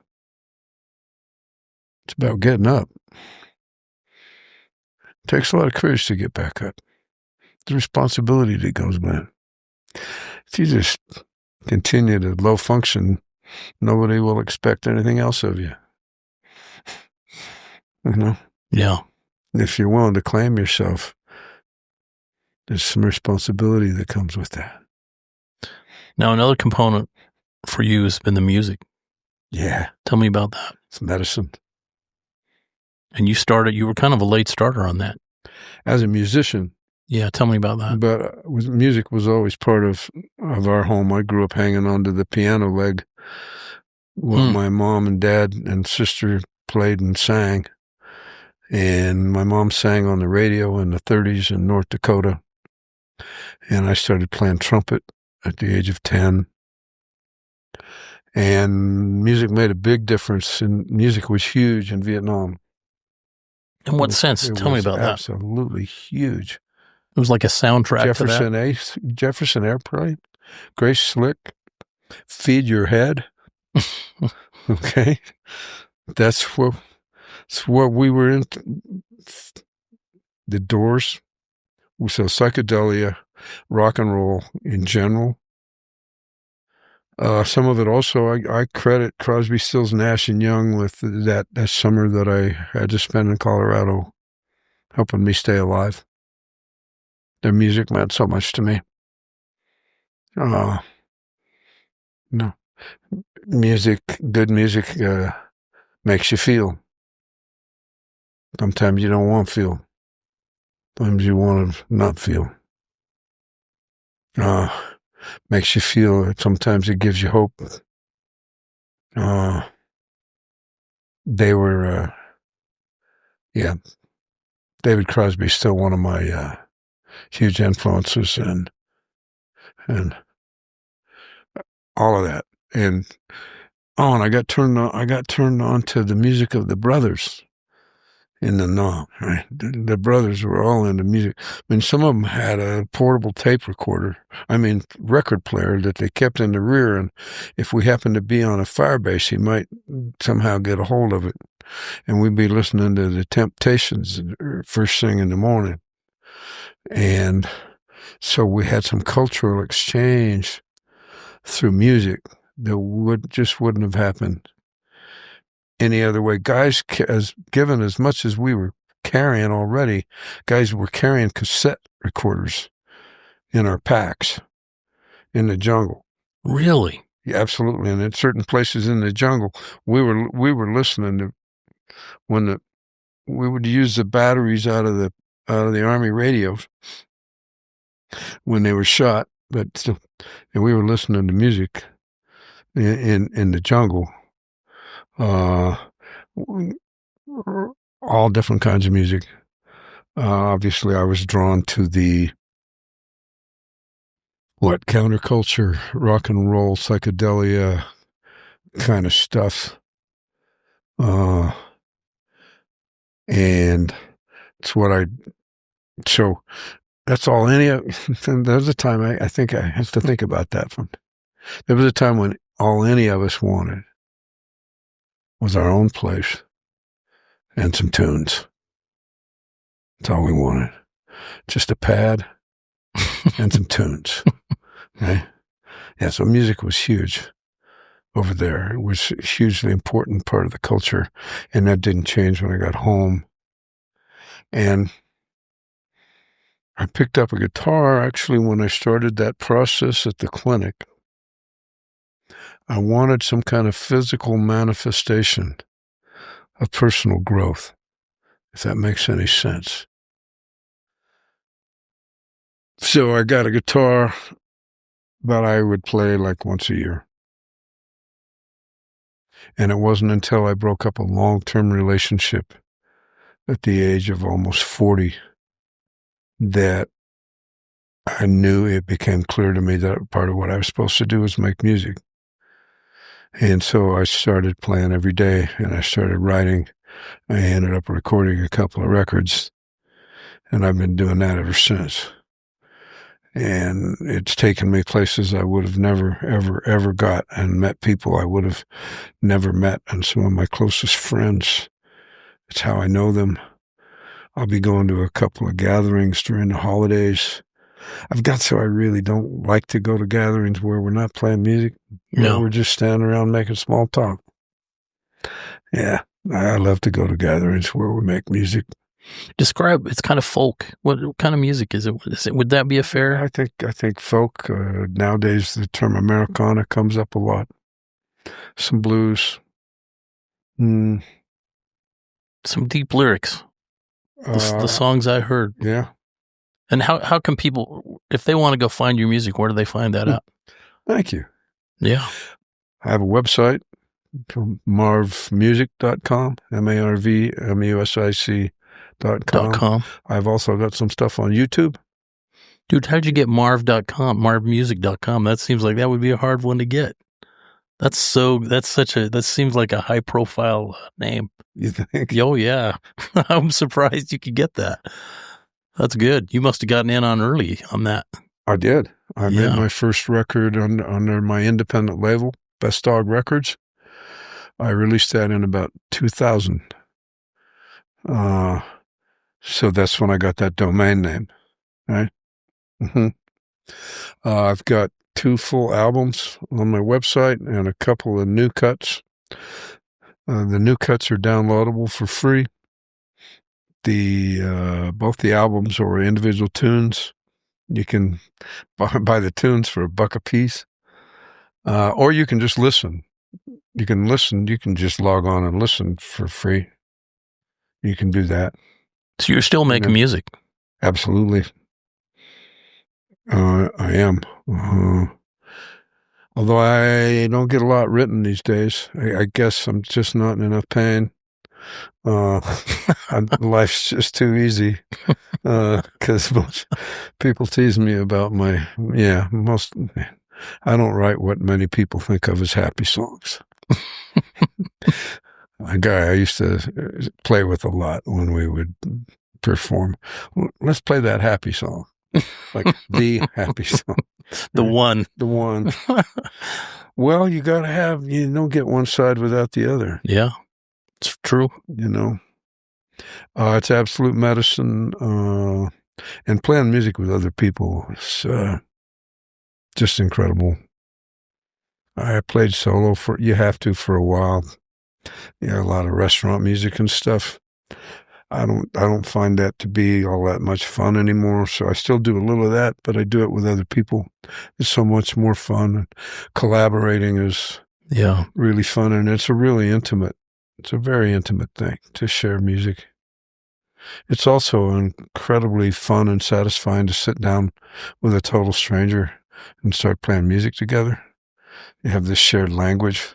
it's about getting up. It takes a lot of courage to get back up. The responsibility that goes with it. If you just continue to low function, nobody will expect anything else of you. You know? Yeah. If you're willing to claim yourself, there's some responsibility that comes with that. Now, another component for you has been the music. Yeah. Tell me about that. It's medicine. And you were kind of a late starter on that. As a musician. Yeah, tell me about that. But music was always part of our home. I grew up hanging onto the piano leg. What my mom and dad and sister played and sang. And my mom sang on the radio in the 30s in North Dakota. And I started playing trumpet at the age of 10. And music made a big difference. And music was huge in Vietnam. In what sense? Tell me about that. Absolutely huge. It was like a soundtrack to that. Jefferson Airplane, Grace Slick, Feed Your Head. Okay. That's what we were in. The Doors. So psychedelia, rock and roll in general. Some of it also, I credit Crosby, Stills, Nash and Young with that summer that I had to spend in Colorado, helping me stay alive. Their music meant so much to me. No, good music makes you feel. Sometimes you don't want to feel. Sometimes you want to not feel. Makes you feel. Sometimes it gives you hope. They were, David Crosby's still one of my huge influences, and all of that. And I got turned on to the music of the brothers in the Nam, right? The brothers were all into music. I mean, some of them had a portable tape recorder, record player that they kept in the rear, and if we happened to be on a Firebase, he might somehow get a hold of it, and we'd be listening to the Temptations first thing in the morning. And so we had some cultural exchange through music that wouldn't have happened any other way. Guys, given as much as we were carrying already, guys were carrying cassette recorders in our packs in the jungle. Really? Yeah, absolutely. And in certain places in the jungle, we were listening to when we would use the batteries out of the Army radios when they were shot, but still, and we were listening to music in the jungle, all different kinds of music. Obviously, I was drawn to the counterculture, rock and roll, psychedelia kind of stuff, and it's what so that's all there was a time I think I have to think about that one. There was a time when all any of us wanted was our own place and some tunes. That's all we wanted. Just a pad and some tunes. Right? Yeah, so music was huge over there. It was a hugely important part of the culture, and that didn't change when I got home. And I picked up a guitar, actually, when I started that process at the clinic. I wanted some kind of physical manifestation of personal growth, if that makes any sense. So I got a guitar that I would play like once a year. And it wasn't until I broke up a long-term relationship at the age of almost 40 that I knew it became clear to me that part of what I was supposed to do was make music. And so I started playing every day, and I started writing. I ended up recording a couple of records, and I've been doing that ever since. And it's taken me places I would have never, ever, ever got, and met people I would have never met, and some of my closest friends. It's how I know them. I'll be going to a couple of gatherings during the holidays. I've got so I really don't like to go to gatherings where we're not playing music. No. We're just standing around making small talk. Yeah, I love to go to gatherings where we make music. Describe, it's kind of folk. What kind of music is it? Would that be a fair? I think folk, nowadays the term Americana comes up a lot. Some blues. Some deep lyrics. The songs I heard. Yeah. And how can people, if they want to go find your music, where do they find that out? Thank you. Yeah. I have a website, marvmusic.com, marvmusic.com. I've also got some stuff on YouTube. Dude, how'd you get marv.com, marvmusic.com? That seems like that would be a hard one to get. That seems like a high profile name. You think? Oh, yeah. I'm surprised you could get that. That's good. You must have gotten in on early on that. I did. I made my first record under my independent label, Best Dog Records. I released that in about 2000. So that's when I got that domain name, right? Mm-hmm. I've got 2 full albums on my website and a couple of new cuts. The new cuts are downloadable for free. Both the albums are individual tunes. You can buy the tunes for $1 a piece, or you can just listen. You can listen. You can just log on and listen for free. You can do that. So you're still making music? Absolutely. I am. Although I don't get a lot written these days. I guess I'm just not in enough pain. Life's just too easy. Because most people tease me about I don't write what many people think of as happy songs. A guy I used to play with a lot when we would perform. Let's play that happy song. Like the happy song. The one. Well, you don't get one side without the other. Yeah, it's true. It's absolute medicine. And playing music with other people is just incredible. I played solo for a while. A lot of restaurant music and stuff. I don't find that to be all that much fun anymore. So I still do a little of that, but I do it with other people. It's so much more fun. And collaborating is really fun, and it's a very intimate thing to share music. It's also incredibly fun and satisfying to sit down with a total stranger and start playing music together. You have this shared language,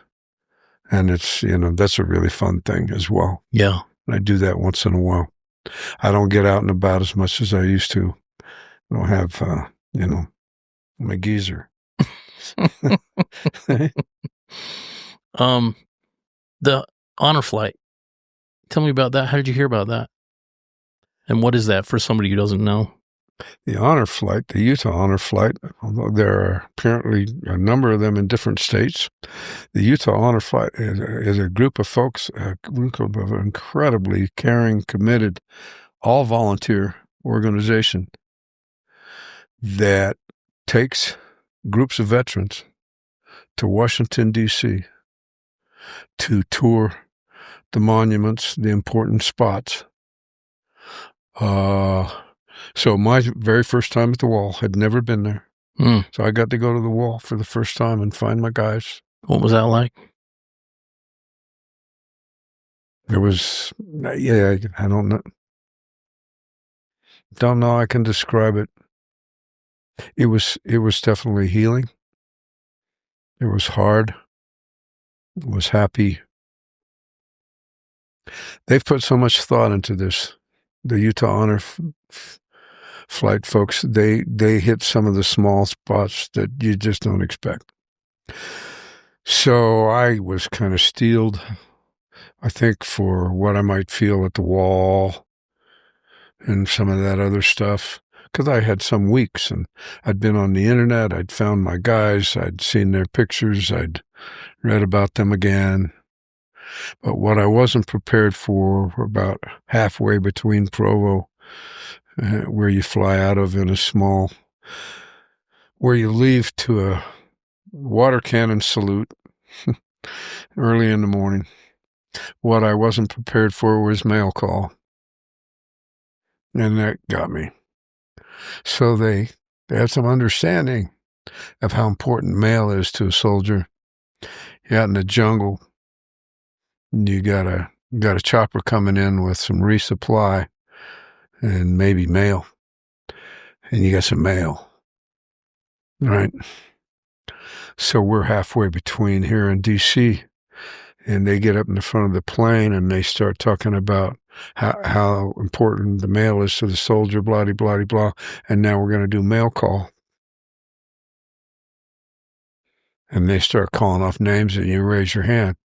and it's, that's a really fun thing as well. Yeah. I do that once in a while. I don't get out and about as much as I used to. I don't have, my geezer. The honor flight. Tell me about that. How did you hear about that? And what is that for somebody who doesn't know? The honor flight, the Utah honor flight, although there are apparently a number of them in different states, the Utah honor flight is a group of folks, a group of incredibly caring, committed, all volunteer organization that takes groups of veterans to Washington, D.C. to tour the monuments, the important spots. So my very first time at the wall, had never been there. So I got to go to the wall for the first time and find my guys. What was that like? It was, I don't know. Don't know I can describe it. It was definitely healing. It was hard. It was happy. They've put so much thought into this. The Utah Honor Flight folks, they hit some of the small spots that you just don't expect. So I was kind of steeled, I think, for what I might feel at the wall and some of that other stuff, because I had some weeks and I'd been on the internet, I'd found my guys, I'd seen their pictures, I'd read about them again. But what I wasn't prepared for, about halfway between Provo, where you fly out of in a small, where you leave to a water cannon salute early in the morning. What I wasn't prepared for was mail call. And that got me. So they had some understanding of how important mail is to a soldier. You're out in the jungle, you got a chopper coming in with some resupply and maybe mail. And you got some mail, right? So we're halfway between here and D.C., and they get up in the front of the plane and they start talking about how important the mail is to the soldier, blah, blah, blah, and now we're going to do mail call. And they start calling off names and you raise your hand,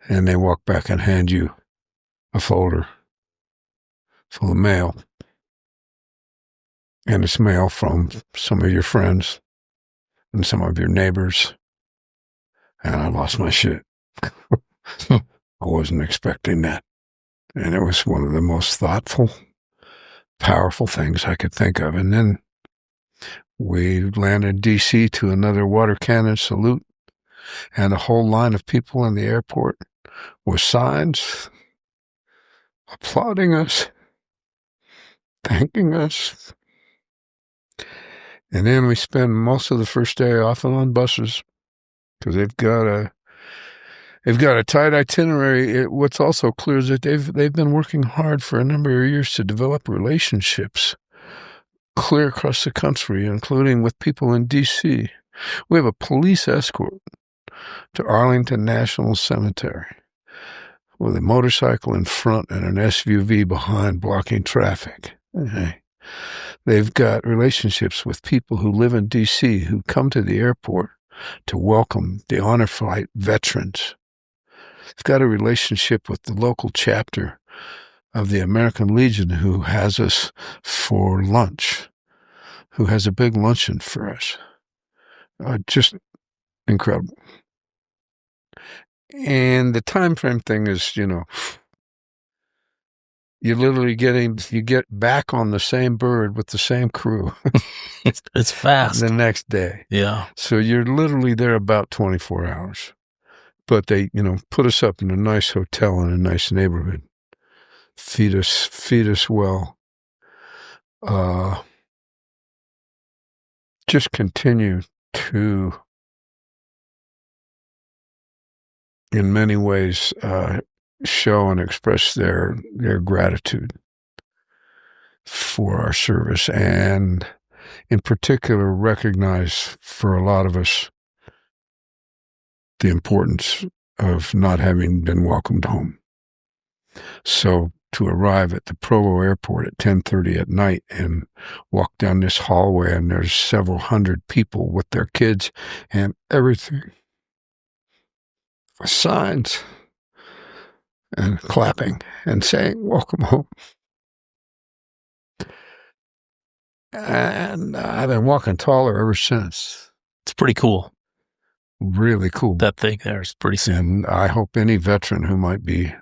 and they walk back and hand you a folder full of mail. And it's mail from some of your friends and some of your neighbors. And I lost my shit. I wasn't expecting that. And it was one of the most thoughtful, powerful things I could think of. And then we landed in D.C. to another water cannon salute, and a whole line of people in the airport with signs applauding us, thanking us. And then we spend most of the first day off and on buses, because they've got a tight itinerary. What's also clear is that they've been working hard for a number of years to develop relationships clear across the country, including with people in D.C. We have a police escort to Arlington National Cemetery with a motorcycle in front and an SUV behind blocking traffic. Okay. They've got relationships with people who live in D.C. who come to the airport to welcome the honor flight veterans. They've got a relationship with the local chapter of the American Legion who has us for lunch, who has a big luncheon for us. Just incredible. And the time frame thing is, you're literally you get back on the same bird with the same crew. It's fast. The next day. Yeah. So you're literally there about 24 hours. But they, put us up in a nice hotel in a nice neighborhood. Feed us well. Just continue to, in many ways, show and express their gratitude for our service, and in particular recognize for a lot of us the importance of not having been welcomed home. So to arrive at the Provo airport at 10:30 at night and walk down this hallway, and there's several hundred people with their kids and everything, signs and clapping and saying, "Welcome home." And I've been walking taller ever since. It's pretty cool. Really cool. That thing there is pretty simple. And I hope any veteran who might be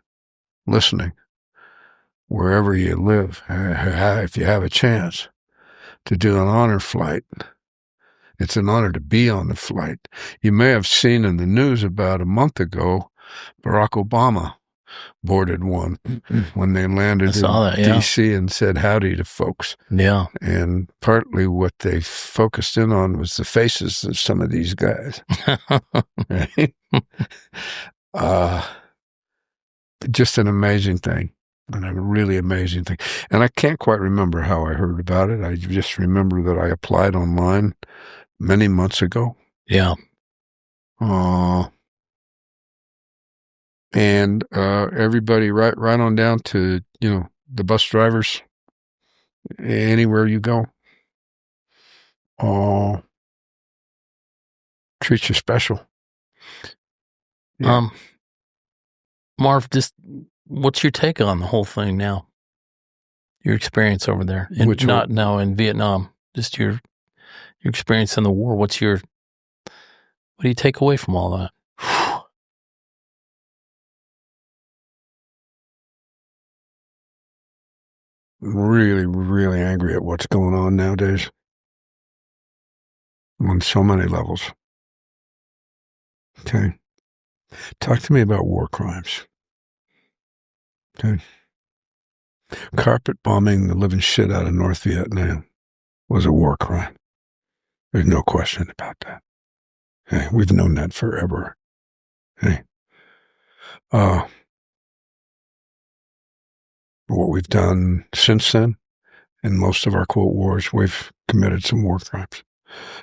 listening, wherever you live, if you have a chance to do an honor flight, it's an honor to be on the flight. You may have seen in the news about a month ago, Barack Obama boarded one when they landed in D.C. and said howdy to folks. Yeah. And partly what they focused in on was the faces of some of these guys. Right? Just an amazing thing, and a really amazing thing. And I can't quite remember how I heard about it. I just remember that I applied online many months ago. Yeah. And everybody, right on down to, the bus drivers, anywhere you go, treat you special. Yeah. Marv, what's your take on the whole thing now? Your experience over there, now in Vietnam, just your experience in the war. What do you take away from all that? Really, really angry at what's going on nowadays on so many levels. Okay. Talk to me about war crimes. Okay. Carpet bombing the living shit out of North Vietnam was a war crime. There's no question about that. Okay. We've known that forever. Okay. What we've done since then, in most of our quote wars, we've committed some war crimes.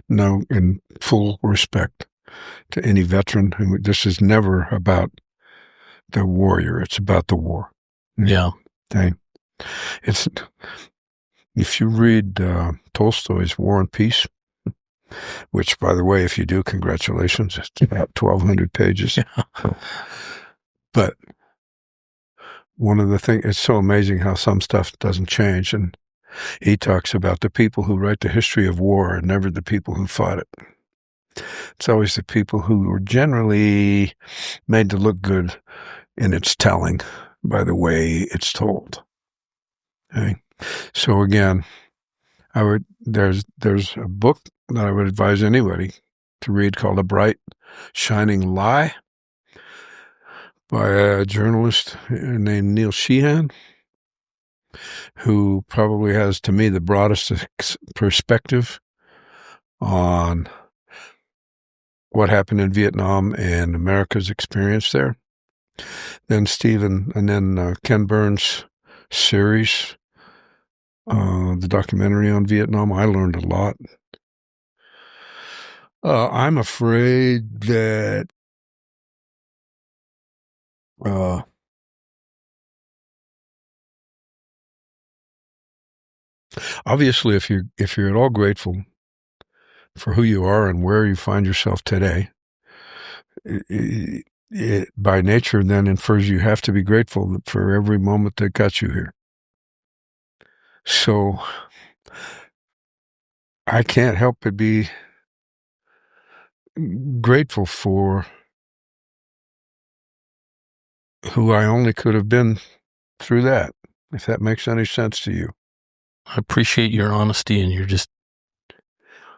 No, in full respect to any veteran, this is never about the warrior. It's about the war. Yeah. Okay. If you read Tolstoy's War and Peace, which, by the way, if you do, congratulations. It's about 1,200 pages. Yeah. But one of the things, it's so amazing how some stuff doesn't change. And he talks about the people who write the history of war are never the people who fought it. It's always the people who were generally made to look good in its telling by the way it's told. Okay. So again, there's a book that I would advise anybody to read called A Bright Shining Lie by a journalist named Neil Sheehan, who probably has, to me, the broadest perspective on what happened in Vietnam and America's experience there. Then Ken Burns' series, the documentary on Vietnam. I learned a lot. I'm afraid that obviously, if you're at all grateful for who you are and where you find yourself today, it by nature then infers you have to be grateful for every moment that got you here. So I can't help but be grateful for who I only could have been through that, if that makes any sense to you. I appreciate your honesty and your just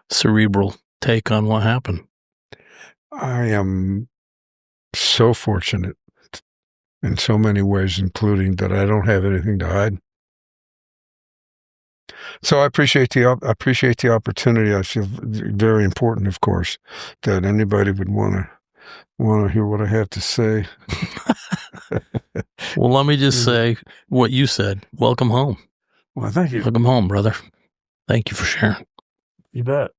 cerebral take on what happened. I am so fortunate in so many ways, including that I don't have anything to hide. So I appreciate the opportunity. I feel very important, of course, that anybody would want to hear what I have to say. Well, let me just say what you said. Welcome home. Well, thank you. Welcome home, brother. Thank you for sharing. You bet.